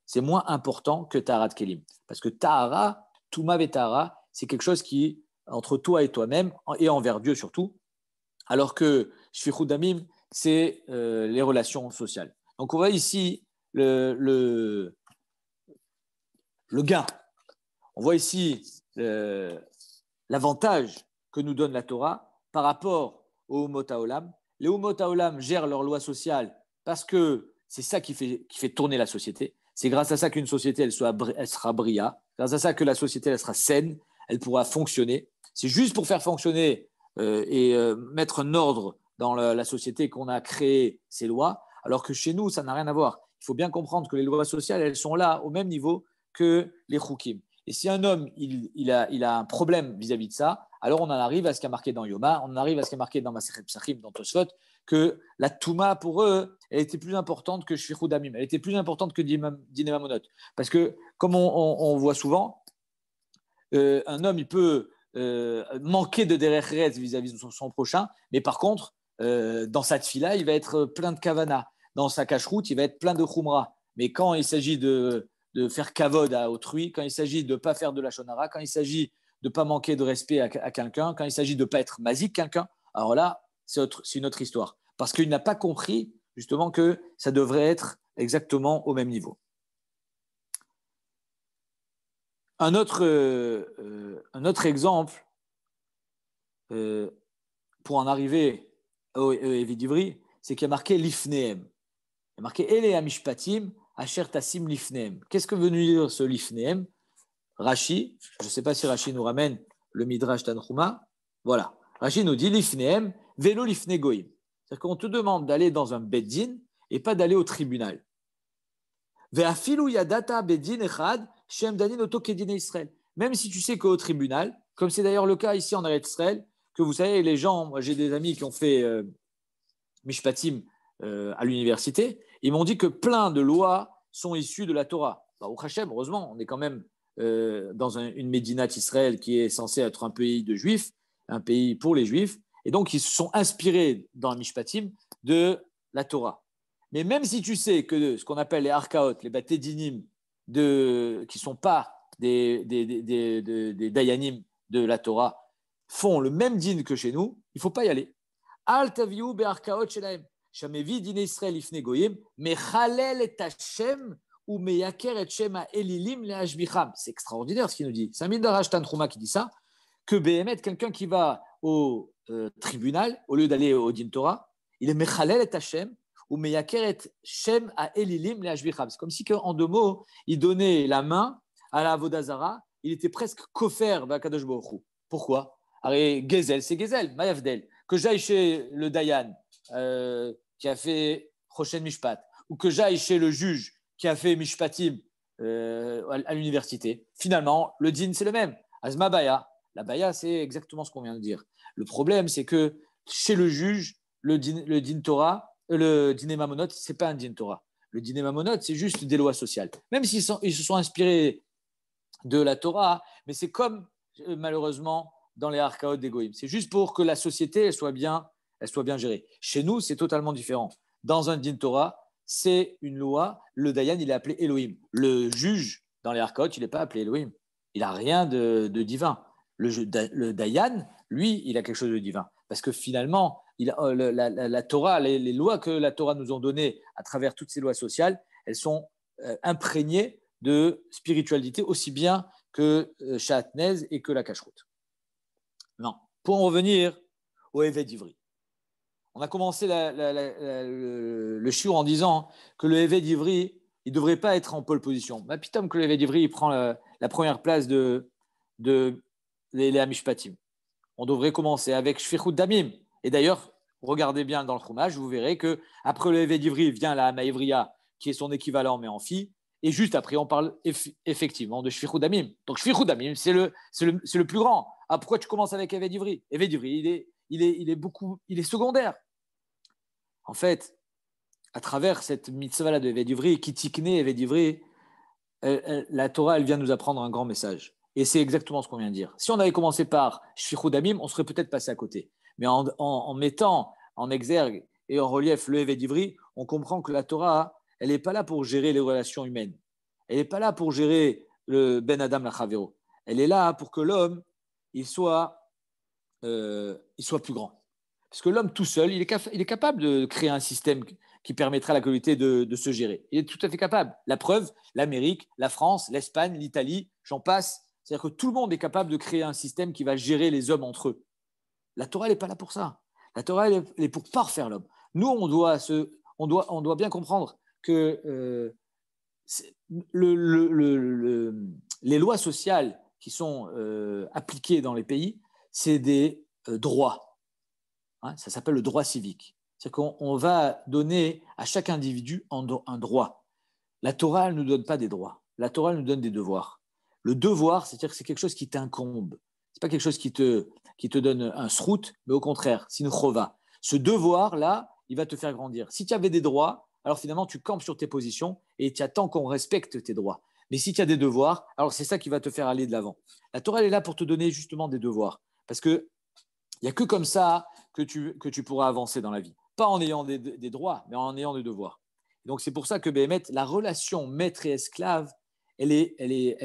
c'est moins important que Taharat Kelim. Parce que Tahara, Touma et Tahara, c'est quelque chose qui entre toi et toi-même, et envers Dieu surtout, alors que Shfichut Damim, c'est les relations sociales. Donc on voit ici le gain. On voit ici l'avantage que nous donne la Torah par rapport aux Umot HaOlam. Les Umot HaOlam gèrent leurs lois sociales parce que c'est ça qui fait tourner la société. C'est grâce à ça qu'une société elle sera bria, grâce à ça que la société elle sera saine, elle pourra fonctionner. C'est juste pour faire fonctionner et mettre un ordre dans la société qu'on a créé ces lois, alors que chez nous, ça n'a rien à voir. Il faut bien comprendre que les lois sociales, elles sont là au même niveau que les choukim. Et si un homme, il a un problème vis-à-vis de ça, alors on en arrive à ce qui est marqué dans Yoma, on en arrive à ce qui est marqué dans Masechet Psachim, dans Tosfot, que la Touma, pour eux, elle était plus importante que Shfichut Damim, elle était plus importante que Diné Mamonot. Parce que, comme on voit souvent, un homme, il peut manquer de derech eretz vis-à-vis de son prochain, mais par contre, dans sa tfila, il va être plein de kavana. Dans sa cacheroute, il va être plein de khumra. Mais quand il s'agit de faire kavod à autrui, quand il s'agit de ne pas faire de la shonara, quand il s'agit de ne pas manquer de respect à quelqu'un, quand il s'agit de ne pas être mazik quelqu'un, alors là, c'est une autre histoire. Parce qu'il n'a pas compris justement que ça devrait être exactement au même niveau. Un autre exemple, pour en arriver au Eved Ivri, c'est qu'il y a marqué l'ifneem. Il y a marqué Ele Amishpatim Asher Tassim l'ifneem. Qu'est-ce que veut nous dire ce l'ifneem? Rashi, je ne sais pas si Rashi nous ramène le Midrash Tanchuma. Voilà. Rashi nous dit l'ifneem velo l'ifne goïm. C'est-à-dire qu'on te demande d'aller dans un beddin et pas d'aller au tribunal. Ve'afilu yadata beddin echad shem danin oto kedine Israël. Même si tu sais qu'au tribunal, comme c'est d'ailleurs le cas ici en Eretz Israël, que vous savez, les gens, moi j'ai des amis qui ont fait Mishpatim à l'université, ils m'ont dit que plein de lois sont issues de la Torah. Au Hachem, heureusement, on est quand même dans une Médinat Israël qui est censé être un pays de juifs, un pays pour les juifs, et donc ils se sont inspirés dans le Mishpatim de la Torah. Mais même si tu sais que ce qu'on appelle les arkaot, les batédinim, qui ne sont pas des dayanim de la Torah, font le même din que chez nous, il ne faut pas y aller. Al taviu be'arkaot shelahem. Shamevi din Israël ifne goyim, mechalel et Hashem ou meyaker et Shem ha'elilim le'ashbicham. C'est extraordinaire ce qu'il nous dit. C'est un Midrash Tanchuma qui dit ça, que Behemet, quelqu'un qui va au tribunal, au lieu d'aller au din Torah, il est mechalel et Hashem ou meyaker et Shem ha'elilim le'ashbicham. C'est comme si, en deux mots, il donnait la main à la Avodazara, il était presque kofer b'akadosh baruch hu. Pourquoi? Alors, Gezel, c'est Gezel, Mayavdel. Que j'aille chez le Dayan qui a fait Choshen Mishpat, ou que j'aille chez le juge qui a fait Mishpatim à l'université, finalement, le din, c'est le même. Azma Baya. La Baya, c'est exactement ce qu'on vient de dire. Le problème, c'est que chez le juge, le din Torah, le din Mamonot, ce n'est pas un din Torah. Le din Mamonot, c'est juste des lois sociales. Même s'ils se sont inspirés de la Torah, mais c'est comme, malheureusement, dans les archaot d'Egoïm. C'est juste pour que la société elle soit bien gérée. Chez nous, c'est totalement différent. Dans un din Torah, c'est une loi. Le Dayan, il est appelé Elohim. Le juge, dans les archaot, il n'est pas appelé Elohim. Il n'a rien de divin. Le Dayan, lui, il a quelque chose de divin. Parce que finalement, la Torah, les lois que la Torah nous ont données à travers toutes ces lois sociales, elles sont imprégnées de spiritualité aussi bien que Shahatnez et que la Kashrut. Non. Pour en revenir au Eved Ivri. On a commencé le shiur en disant que le Eved Ivri, il ne devrait pas être en pole position. Mais pitom que le Eved Ivri il prend la première place de les Amishpatim. On devrait commencer avec Shfichut Damim. Et d'ailleurs, regardez bien dans le Chumash, vous verrez qu'après le Eved Ivri vient la Hama Ivriya, qui est son équivalent, mais en fille. Et juste après, on parle effectivement de Shfichut Damim. Donc Shfichut Damim, c'est le plus grand. Ah, pourquoi tu commences avec Eved Ivri? Eved Ivri, il est secondaire. En fait, à travers cette mitzvah de Eved Ivri, qui tikne Eved Ivri, la Torah, elle vient nous apprendre un grand message. Et c'est exactement ce qu'on vient de dire. Si on avait commencé par Shfichut Damim, on serait peut-être passé à côté. Mais en mettant en exergue et en relief le Eved Ivri, on comprend que la Torah, elle n'est pas là pour gérer les relations humaines. Elle n'est pas là pour gérer le Ben Adam la Chavero. Elle est là pour que l'homme il soit plus grand. Parce que l'homme tout seul, il est capable de créer un système qui permettra à la communauté de se gérer. Il est tout à fait capable. La preuve, l'Amérique, la France, l'Espagne, l'Italie, j'en passe. C'est-à-dire que tout le monde est capable de créer un système qui va gérer les hommes entre eux. La Torah, elle n'est pas là pour ça. La Torah, elle est pour parfaire l'homme. Nous, on doit bien comprendre que les lois sociales qui sont appliquées dans les pays, c'est des droits. Hein, ça s'appelle le droit civique. C'est-à-dire qu'on va donner à chaque individu un droit. La Torah, elle ne nous donne pas des droits. La Torah, elle nous donne des devoirs. Le devoir, c'est-à-dire que c'est quelque chose qui t'incombe. Ce n'est pas quelque chose qui te donne un srout, mais au contraire, c'est une chova. Ce devoir-là, il va te faire grandir. Si tu avais des droits, alors finalement, tu campes sur tes positions et tu attends qu'on respecte tes droits. Mais si tu as des devoirs, alors c'est ça qui va te faire aller de l'avant. La Torah, elle est là pour te donner justement des devoirs. Parce qu'il n'y a que comme ça que tu pourras avancer dans la vie. Pas en ayant des droits, mais en ayant des devoirs. Et donc, c'est pour ça que Béhémet, la relation maître et esclave, elle est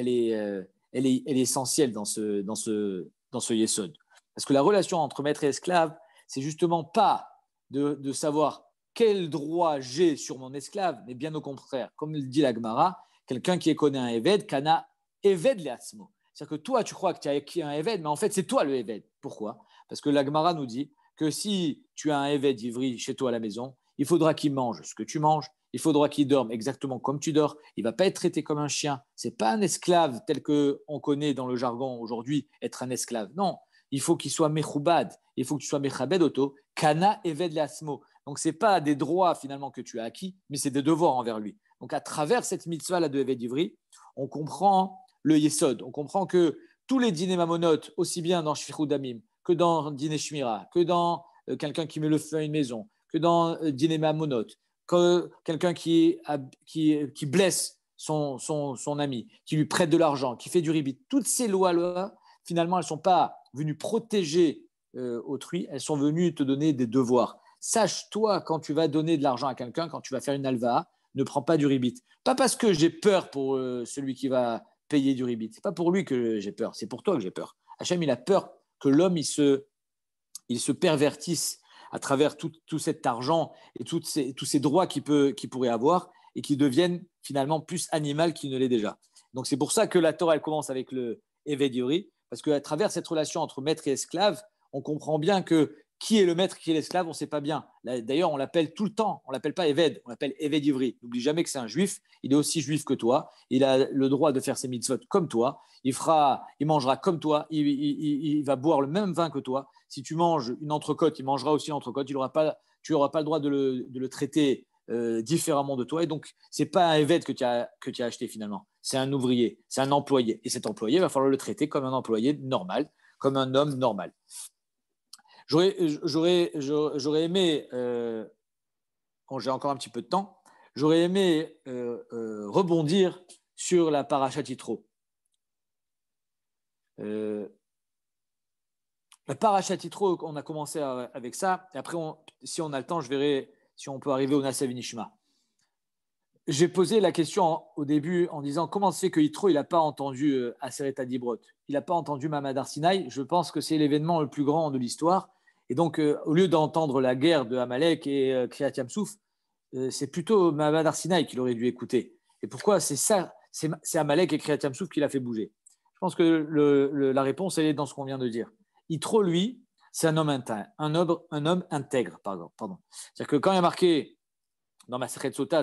essentielle dans ce yesod. Parce que la relation entre maître et esclave, c'est justement pas de savoir quel droit j'ai sur mon esclave, mais bien au contraire, comme le dit la Gemara, quelqu'un qui connaît un Eved, kana Eved leatzmo. C'est-à-dire que toi, tu crois que tu as acquis un Eved, mais en fait, c'est toi le Eved. Pourquoi? Parce que la Gemara nous dit que si tu as un Eved ivri chez toi à la maison, il faudra qu'il mange ce que tu manges, il faudra qu'il dorme exactement comme tu dors, il ne va pas être traité comme un chien. Ce n'est pas un esclave tel qu'on connaît dans le jargon aujourd'hui, être un esclave. Non, il faut qu'il soit mechoubad, il faut que tu sois mechabed auto, kana eved leasmo. Donc, ce n'est pas des droits finalement que tu as acquis, mais c'est des devoirs envers lui. Donc, à travers cette mitzvah-là de eved ivri, on comprend le yesod, on comprend que tous les dîners mamonotes, aussi bien dans Shfichut Damim, que dans dîner Shmira, que dans quelqu'un qui met le feu à une maison, que dans dîner mamonotes, que quelqu'un qui blesse son ami, qui lui prête de l'argent, qui fait du ribit, toutes ces lois-là, finalement, elles ne sont pas venues protéger autrui, elles sont venues te donner des devoirs. Sache, toi, quand tu vas donner de l'argent à quelqu'un, quand tu vas faire une alva, ne prends pas du ribit. Pas parce que j'ai peur pour celui qui va payer du ribit. Ce n'est pas pour lui que j'ai peur, c'est pour toi que j'ai peur. Hachem, il a peur que l'homme, il se pervertisse à travers tout cet argent et tous ces droits qu'il pourrait avoir et qui deviennent finalement plus animal qu'il ne l'est déjà. Donc c'est pour ça que la Torah elle commence avec le Eved Yori, parce qu'à travers cette relation entre maître et esclave, on comprend bien que qui est le maître, qui est l'esclave, on ne sait pas bien. D'ailleurs, on l'appelle tout le temps, on ne l'appelle pas Eved, on l'appelle Eved Ivri. N'oublie jamais que c'est un juif, il est aussi juif que toi, il a le droit de faire ses mitzvot comme toi, il mangera comme toi, il va boire le même vin que toi. Si tu manges une entrecôte, il mangera aussi une entrecôte, tu n'auras pas le droit de le traiter différemment de toi. Et donc, ce n'est pas un Eved que tu as acheté finalement, c'est un ouvrier, c'est un employé. Et cet employé, il va falloir le traiter comme un employé normal, comme un homme normal. J'aurais aimé, quand j'ai encore un petit peu de temps, j'aurais aimé rebondir sur la parashat Yitro. La parashat Yitro, on a commencé avec ça, et après, si on a le temps, je verrai si on peut arriver au Nasav Nishma. J'ai posé la question au début en disant comment se fait que Yitro il n'a pas entendu Aseret Adibrot, il n'a pas entendu Mamad Arsinaï. Je pense que c'est l'événement le plus grand de l'histoire. Et donc, au lieu d'entendre la guerre de Amalek et Kriyat Yamsouf, c'est plutôt Mamad Arsinaï qu'il aurait dû écouter. Et pourquoi? C'est Amalek et Kriyat Yamsouf qui l'a fait bouger. Je pense que la réponse, elle est dans ce qu'on vient de dire. Yitro, lui, c'est un homme intègre. Un homme intègre, pardon. C'est-à-dire que quand il y a marqué dans ma Masechet Sota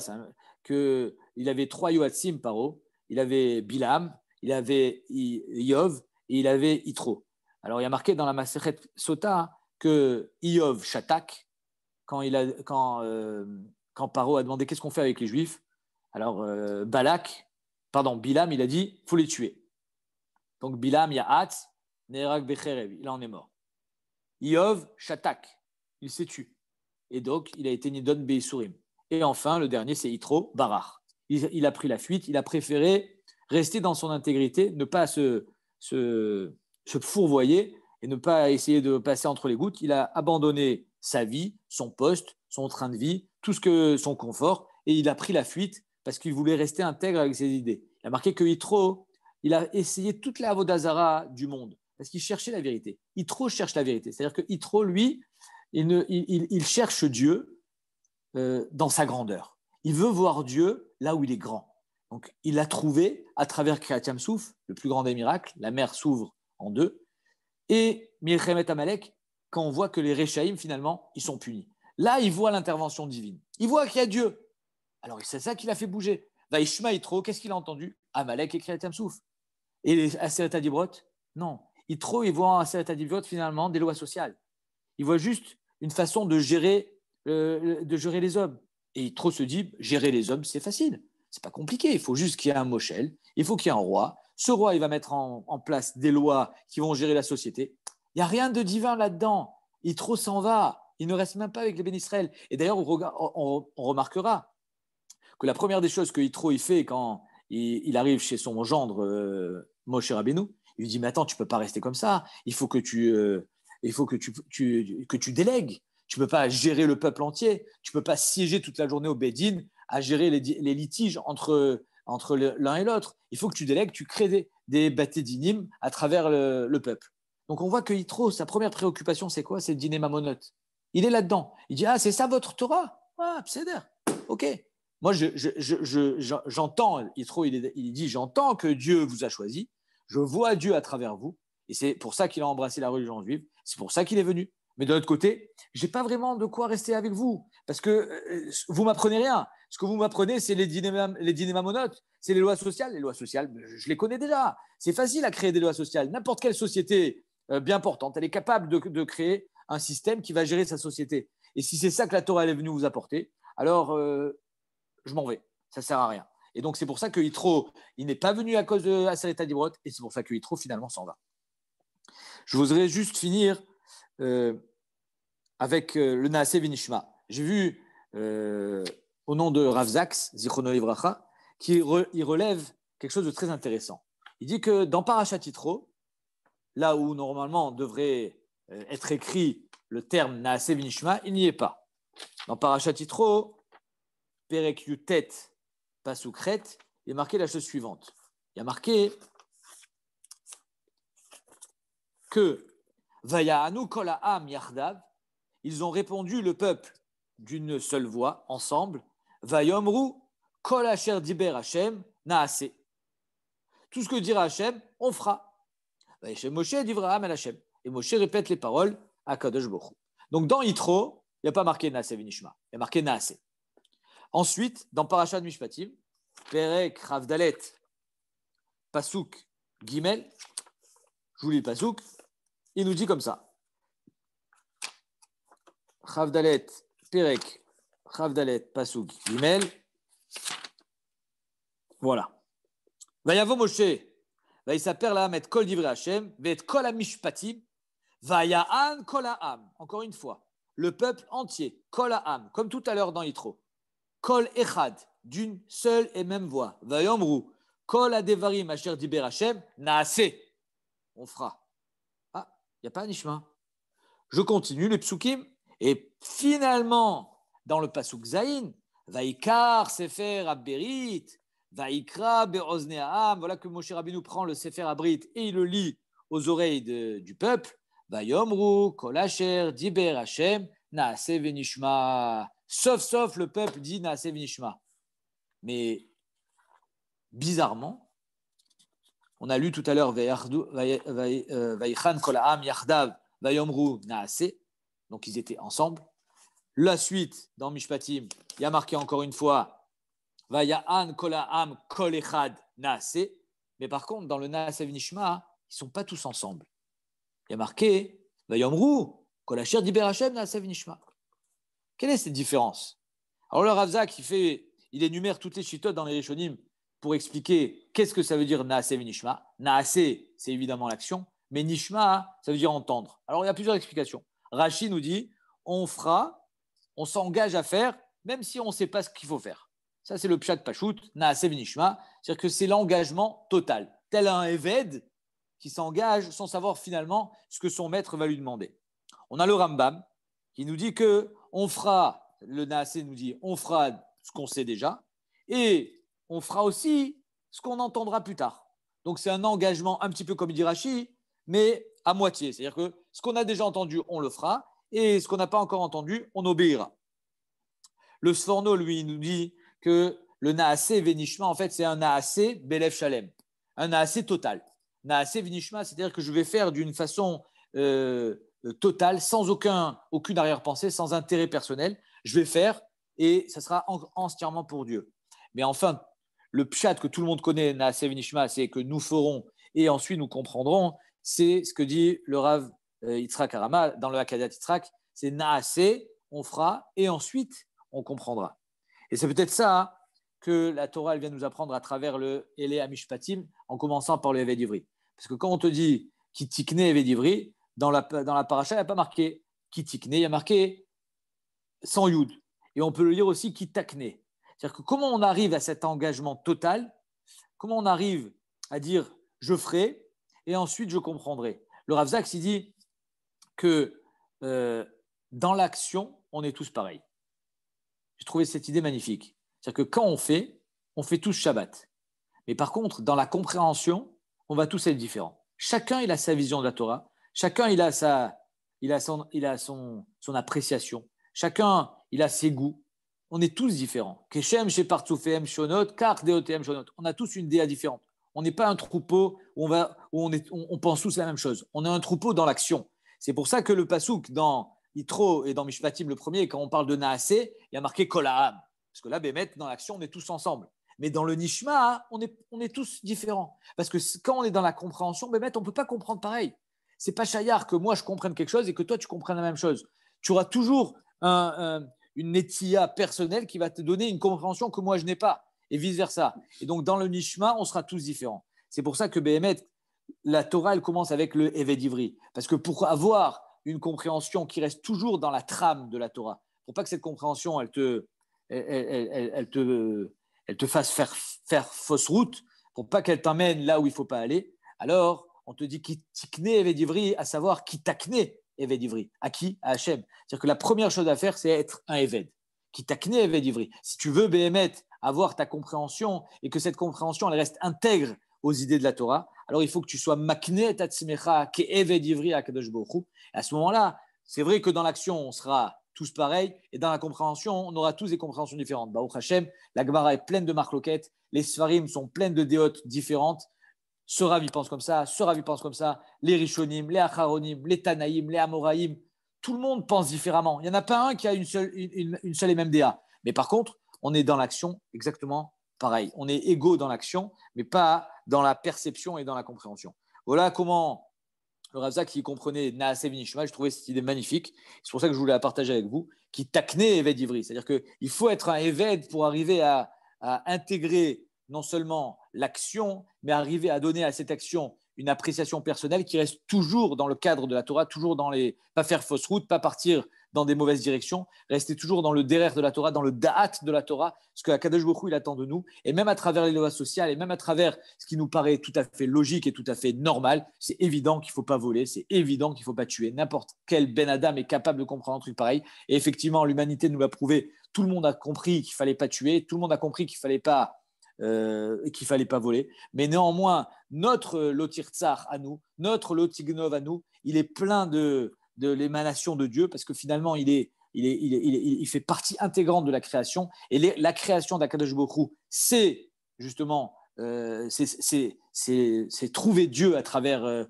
qu'il avait 3 Yoatsim paro, il avait Bilam, il avait Iyov et il avait Yitro. Alors, il y a marqué dans la Masechet Sota que Iyov Shatak, quand Paro a demandé qu'est-ce qu'on fait avec les Juifs, alors Bilam, il a dit il faut les tuer. Donc Bilam, Yahatz, Nerak Becherev, il en est mort. Iyov Shatak, il s'est tué. Et donc, il a été Nidon Beisurim. Et enfin, le dernier, c'est Yitro Barach. Il a pris la fuite, il a préféré rester dans son intégrité, ne pas se fourvoyer et ne pas essayer de passer entre les gouttes. Il a abandonné sa vie, son poste, son train de vie, son confort, et il a pris la fuite parce qu'il voulait rester intègre avec ses idées. Il a marqué que Yitro, il a essayé toute la Avodazara du monde parce qu'il cherchait la vérité. Yitro cherche la vérité. C'est-à-dire que Yitro, lui, il cherche Dieu dans sa grandeur. Il veut voir Dieu là où il est grand. Donc, il l'a trouvé à travers Kriyat Yam-Souf, le plus grand des miracles. La mer s'ouvre en deux. Et Milchemet Amalek, quand on voit que les Réchaïm, finalement, ils sont punis. Là, il voit l'intervention divine. Il voit qu'il y a Dieu. Alors, c'est ça qui l'a fait bouger. Vaishma Yitro, qu'est-ce qu'il a entendu? Amalek et Kriyat Yam-Souf. Et les Aseret Adibrot? Non. Yitro, il voit en Aseret Adibrot, finalement, des lois sociales. Il voit juste une façon de gérer les hommes. Et Yitro se dit, gérer les hommes, c'est facile. C'est pas compliqué. Il faut juste qu'il y ait un Moshel. Il faut qu'il y ait un roi. Ce roi, il va mettre en place des lois qui vont gérer la société. Il n'y a rien de divin là-dedans. Yitro s'en va. Il ne reste même pas avec les bénis Israël. Et d'ailleurs, on remarquera que la première des choses que Yitro il fait quand il arrive chez son gendre Moshe Rabbeinu, il lui dit, mais attends, tu ne peux pas rester comme ça. Il faut que tu délègues. Tu ne peux pas gérer le peuple entier. Tu ne peux pas siéger toute la journée au Bédine à gérer les litiges entre l'un et l'autre. Il faut que tu délègues, tu crées des bâtés dinim à travers le peuple. Donc on voit que Yitro, sa première préoccupation, c'est quoi? C'est le dîner mamonot. Il est là-dedans. Il dit, ah, c'est ça votre Torah? Ah, pséder. Ok. Moi, j'entends, Yitro, il dit, j'entends que Dieu vous a choisi. Je vois Dieu à travers vous. Et c'est pour ça qu'il a embrassé la religion juive. C'est pour ça qu'il est venu. Mais de l'autre côté, je n'ai pas vraiment de quoi rester avec vous. Parce que vous ne m'apprenez rien. Ce que vous m'apprenez, c'est les dîners mamonotes, c'est les lois sociales. Les lois sociales, je les connais déjà. C'est facile à créer des lois sociales. N'importe quelle société bien portante, elle est capable de créer un système qui va gérer sa société. Et si c'est ça que la Torah elle est venue vous apporter, alors je m'en vais. Ça ne sert à rien. Et donc, c'est pour ça que Yitro, il n'est pas venu à cause de Aseret Adibrot, et c'est pour ça que Yitro, finalement, s'en va. Je voudrais juste finir avec le Naaseh Vinishma. J'ai vu au nom de Rav Zaks, Zichrono Livracha, il relève quelque chose de très intéressant. Il dit que dans Parashat Yitro, là où normalement devrait être écrit le terme Naaseh Vinishma, il n'y est pas. Dans Parashat Yitro, Perek Yutet Pasukret, il est marqué la chose suivante. Il y a marqué que Vayahanu kol ha'am yardav, ils ont répondu le peuple d'une seule voix, ensemble, Vayomru kol asher diber Hashem naase. Tout ce que dira Hashem, on fera. Vayeshem Moshe divraham el Hashem. Et Moshe répète les paroles à Kadosh Baruch Hu. Donc dans Yitro, il n'y a pas marqué Naase Vinishma, il y a marqué Naase. Ensuite, dans Parashat Mishpatim, Perek Ravdalet Pasuk Gimel, je vous lis le Pasuk, il nous dit comme ça. Ravdalet Perek Ravdalet Pasuk Gimel. Voilà. Vayavo Moshe, Vayisaper Laam et Kol Divrei Hashem, Ve'et Kol HaMishpatim, Vaya'an Kol Ha'am. Encore une fois, le peuple entier, Kol Ha'am, comme tout à l'heure dans Yitro. Kol Echad, d'une seule et même voix. Vayomru, Kol Adevarim Asher Diber Hashem, Naase. On fera. Ah, il n'y a pas un Nishma. Je continue les psukim. Et finalement, dans le pasuk Zayin, Vaikar Sefer Aberit, Vaikra Be'ozne Ha'am. Voilà que Moshe Rabbeinu prend le Sefer Abrit et il le lit aux oreilles du peuple. Vayomru, Kol Asher Diber Hashem, Naase Venishma. Sauf le peuple dit Naase Vinishma. Mais bizarrement, on a lu tout à l'heure Vaïchan Kol Ha'am Yardav Vayomru Naase. Donc ils étaient ensemble. La suite, dans Mishpatim, il y a marqué encore une fois Vaya'an Kol Ha'am Kol Echad Naase. Mais par contre, dans le Naase Vinishma, ils ne sont pas tous ensemble. Il y a marqué Vayomru Kol Asher Diber Hashem Naase Vinishma. Quelle est cette différence? Alors le Rav Zak, il énumère toutes les chitotes dans les Rishonim pour expliquer qu'est-ce que ça veut dire Naase Vinishma. Naase, c'est évidemment l'action, mais Nishma, ça veut dire entendre. Alors il y a plusieurs explications. Rashi nous dit, on fera, on s'engage à faire, même si on ne sait pas ce qu'il faut faire. Ça, c'est le Pshat Pashut, Naase Vinishma, c'est-à-dire que c'est l'engagement total, tel un Eved qui s'engage sans savoir finalement ce que son maître va lui demander. On a le Rambam qui nous dit que on fera, le Naase nous dit, on fera ce qu'on sait déjà, et on fera aussi ce qu'on entendra plus tard. Donc c'est un engagement un petit peu comme dit Rashi, mais à moitié. C'est-à-dire que ce qu'on a déjà entendu, on le fera, et ce qu'on n'a pas encore entendu, on obéira. Le Sforno, lui, nous dit que le Naasé Venishma, en fait, c'est un Naasé Belev Shalem, un Naasé total. Naasé Venishma, c'est-à-dire que je vais faire d'une façon totale, sans aucune arrière-pensée, sans intérêt personnel. Je vais faire et ça sera entièrement pour Dieu. Mais enfin, le pshat que tout le monde connaît, Naasé Venishma, c'est que nous ferons et ensuite nous comprendrons. C'est ce que dit le Rav Yitzhak Arama dans le Hakadat Yitzhak. C'est Naasé, on fera et ensuite on comprendra. Et c'est peut-être ça que la Torah elle vient nous apprendre à travers le Ele Amishpatim, en commençant par le Eved Ivri. Parce que quand on te dit qui tikne Eved Ivri, dans la paracha, il n'y a pas marqué qui tikne, il y a marqué sans yud. Et on peut le lire aussi qui takne. C'est-à-dire que comment on arrive à cet engagement total, comment on arrive à dire je ferai et ensuite je comprendrai. Le Rav Zaks, il dit que dans l'action, on est tous pareils. J'ai trouvé cette idée magnifique. C'est-à-dire que quand on fait tous Shabbat. Mais par contre, dans la compréhension, on va tous être différents. Chacun, il a sa vision de la Torah. Chacun, il a son appréciation. Chacun, il a ses goûts. On est tous différents. Keshem, Shepartsoufehem, Shonot, Kar, Deotem, Shonot. On a tous une déa différente. On n'est pas un troupeau où on pense tous la même chose. On est un troupeau dans l'action. C'est pour ça que le pasouk dans Yitro et dans Mishpatim, le premier, quand on parle de Naasé, il y a marqué Kolaam. Parce que là, Bémet, dans l'action, on est tous ensemble. Mais dans le Nishma, on est tous différents. Parce que quand on est dans la compréhension, Bémet, on ne peut pas comprendre pareil. C'est pas chayar que moi, je comprenne quelque chose et que toi, tu comprennes la même chose. Tu auras toujours une netia personnelle qui va te donner une compréhension que moi, je n'ai pas. Et vice-versa. Et donc, dans le Nishma, on sera tous différents. C'est pour ça que Bémet, la Torah, elle commence avec le Eved Ivri. Parce que pour avoir une compréhension qui reste toujours dans la trame de la Torah, pour pas que cette compréhension, elle te fasse faire fausse route, pour pas qu'elle t'emmène là où il faut pas aller, alors on te dit qui tikne Eved Ivri, à savoir qui takne Eved Ivri. À qui? À Hachem. C'est-à-dire que la première chose à faire, c'est être un Eved. Qui takne Eved Ivri. Si tu veux, Béhémet, avoir ta compréhension et que cette compréhension, elle reste intègre aux idées de la Torah, alors il faut que tu sois makne tatzmecha ke Eved Ivri à Kadosh Baruch Hu. À ce moment-là, c'est vrai que dans l'action, on sera tous pareils, et dans la compréhension, on aura tous des compréhensions différentes. Baruch Hashem, la Gemara est pleine de marloquettes, les Sfarim sont pleines de déotes différentes. Ce Rav, il pense comme ça, ce Rav, il pense comme ça, les Rishonim, les Acharonim, les Tanaïm, les Amoraïm, tout le monde pense différemment. Il n'y en a pas un qui a une seule et même déa. Mais par contre, on est dans l'action exactement pareil. On est égaux dans l'action, mais pas dans la perception et dans la compréhension. Voilà comment le Rav Zak, qui comprenait Naasé Vinishma, je trouvais cette idée magnifique. C'est pour ça que je voulais la partager avec vous, qui taknait Eved Ivri. C'est-à-dire qu'il faut être un Eved pour arriver à intégrer non seulement l'action, mais arriver à donner à cette action une appréciation personnelle qui reste toujours dans le cadre de la Torah, toujours dans les... pas faire fausse route, pas partir dans des mauvaises directions, rester toujours dans le derer de la Torah, dans le da'at de la Torah, ce que Akadosh Baruch Hu, il attend de nous, et même à travers les lois sociales, et même à travers ce qui nous paraît tout à fait logique et tout à fait normal, c'est évident qu'il ne faut pas voler, c'est évident qu'il ne faut pas tuer. N'importe quel Ben Adam est capable de comprendre un truc pareil, et effectivement, l'humanité nous l'a prouvé, tout le monde a compris qu'il ne fallait pas tuer, tout le monde a compris qu'il ne fallait pas voler. Mais néanmoins, notre lotir tsar à nous, notre lotignov à nous, il est plein de l'émanation de Dieu parce que finalement, il fait partie intégrante de la création. Et la création d'Akadosh Baruch Hu, c'est justement c'est trouver Dieu à travers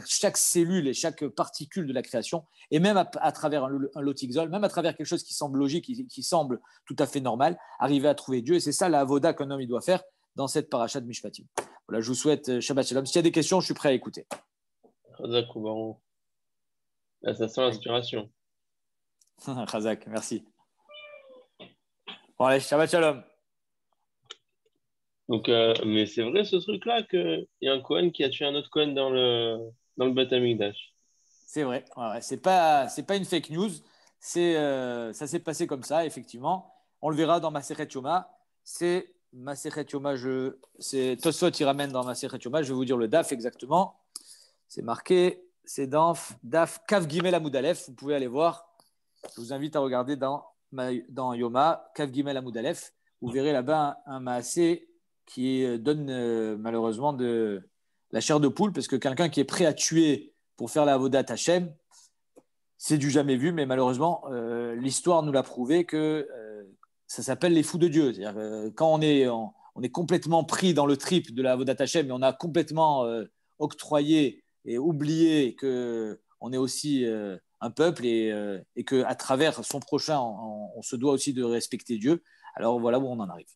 chaque cellule et chaque particule de la création, et même à travers un lotigzol, même à travers quelque chose qui semble logique, qui semble tout à fait normal, arriver à trouver Dieu. Et c'est ça la avoda qu'un homme il doit faire dans cette paracha de Mishpatim. Voilà, je vous souhaite Shabbat Shalom. S'il y a des questions, je suis prêt à écouter. Razak ou Baron. Là, ça sent l'inspiration. Razak, merci. Bon, allez, Shabbat Shalom. Donc, mais c'est vrai ce truc-là qu'il y a un Cohen qui a tué un autre Cohen dans le Beth Amikdash. C'est vrai, ouais, c'est pas une fake news, ça s'est passé comme ça, effectivement. On le verra dans Masechet Yoma. C'est Masechet Yoma, c'est Tosfot qui ramène dans Masechet Yoma. Je vais vous dire le DAF exactement. C'est marqué, c'est dans DAF Kav Gimel Amoud Aleph. Vous pouvez aller voir. Je vous invite à regarder dans Yoma, Kav Gimel Amoud Aleph. vous verrez là-bas un maasé qui donne malheureusement de la chair de poule, parce que quelqu'un qui est prêt à tuer pour faire la avodat Hashem, c'est du jamais vu, mais malheureusement, l'histoire nous l'a prouvé que ça s'appelle les fous de Dieu. C'est-à-dire, quand on est complètement pris dans le trip de la avodat Hashem et on a complètement octroyé et oublié qu'on est aussi un peuple et qu'à travers son prochain, on se doit aussi de respecter Dieu, alors voilà où on en arrive.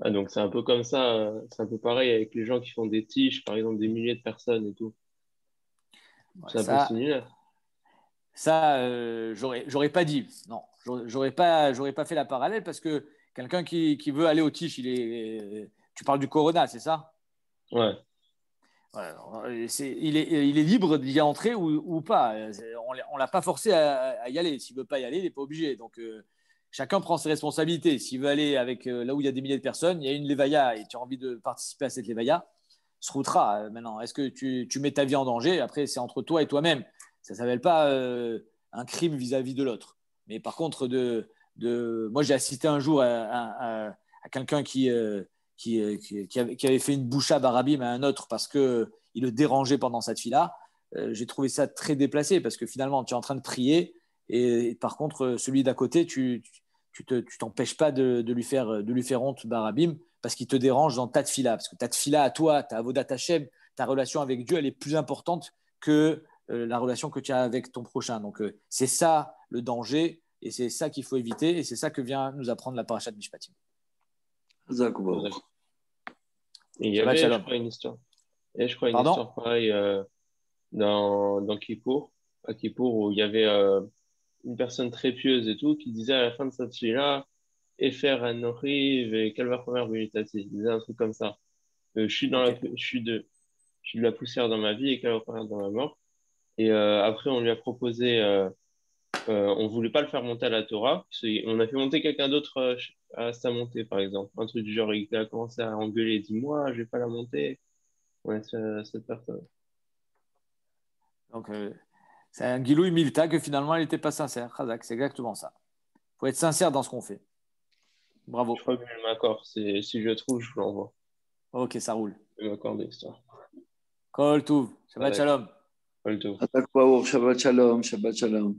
Ah, donc c'est un peu comme ça, c'est un peu pareil avec les gens qui font des tiges, par exemple des milliers de personnes et tout. Ouais, C'est un peu similaire. Ça, j'aurais pas dit. Non, j'aurais pas fait la parallèle parce que quelqu'un qui veut aller au tiche, tu parles du Corona, c'est ça? Ouais. Ouais, il est libre d'y entrer ou pas. On l'a pas forcé à y aller. S'il veut pas y aller, il n'est pas obligé. Donc, chacun prend ses responsabilités. S'il veut aller avec là où il y a des milliers de personnes, il y a une lévaya et tu as envie de participer à cette lévaya, se routera. Maintenant, est-ce que tu mets ta vie en danger? Après, c'est entre toi et toi-même. Ça ne s'appelle pas un crime vis-à-vis de l'autre. Mais par contre, moi, j'ai assisté un jour à quelqu'un qui avait fait une boucha barabim à un autre parce qu'il le dérangeait pendant cette fila. J'ai trouvé ça très déplacé parce que finalement, tu es en train de prier et par contre, celui d'à côté, tu t'empêches pas de lui faire honte barabim parce qu'il te dérange dans ta fila. Parce que ta fila à toi, ta avodat Hashem, ta relation avec Dieu, elle est plus importante que la relation que tu as avec ton prochain. Donc, c'est ça le danger et c'est ça qu'il faut éviter et c'est ça que vient nous apprendre la parasha de Mishpatim. Et il y Shabbat avait, je shalom. crois, une histoire. Et je crois une Pardon? histoire pareille dans Kippour, à Kippour, où il y avait une personne très pieuse et tout, qui disait à la fin de cette fille-là, Efer Anochiv et Kalvachomer Benitati. Il disait un truc comme ça. Ok. Je suis de la poussière dans ma vie et Kalvachomer dans ma mort. Et après, on lui a proposé, on voulait pas le faire monter à la Torah. On a fait monter quelqu'un d'autre à sa montée, par exemple. Un truc du genre, il a commencé à engueuler, dis-moi, je vais pas la monter. Ouais, cette personne. Donc, c'est un Gilou Milta que finalement, elle n'était pas sincère. Khazak, c'est exactement ça. Il faut être sincère dans ce qu'on fait. Je Bravo. crois que je m'accorde. Si je le trouve, je vous l'envoie. Ok, ça roule. Je vais m'accorder l'histoire. Kol Touv. Shabbat Avec. shalom. Pas le tout. Atak Shabbat Shalom, Shabbat Shalom.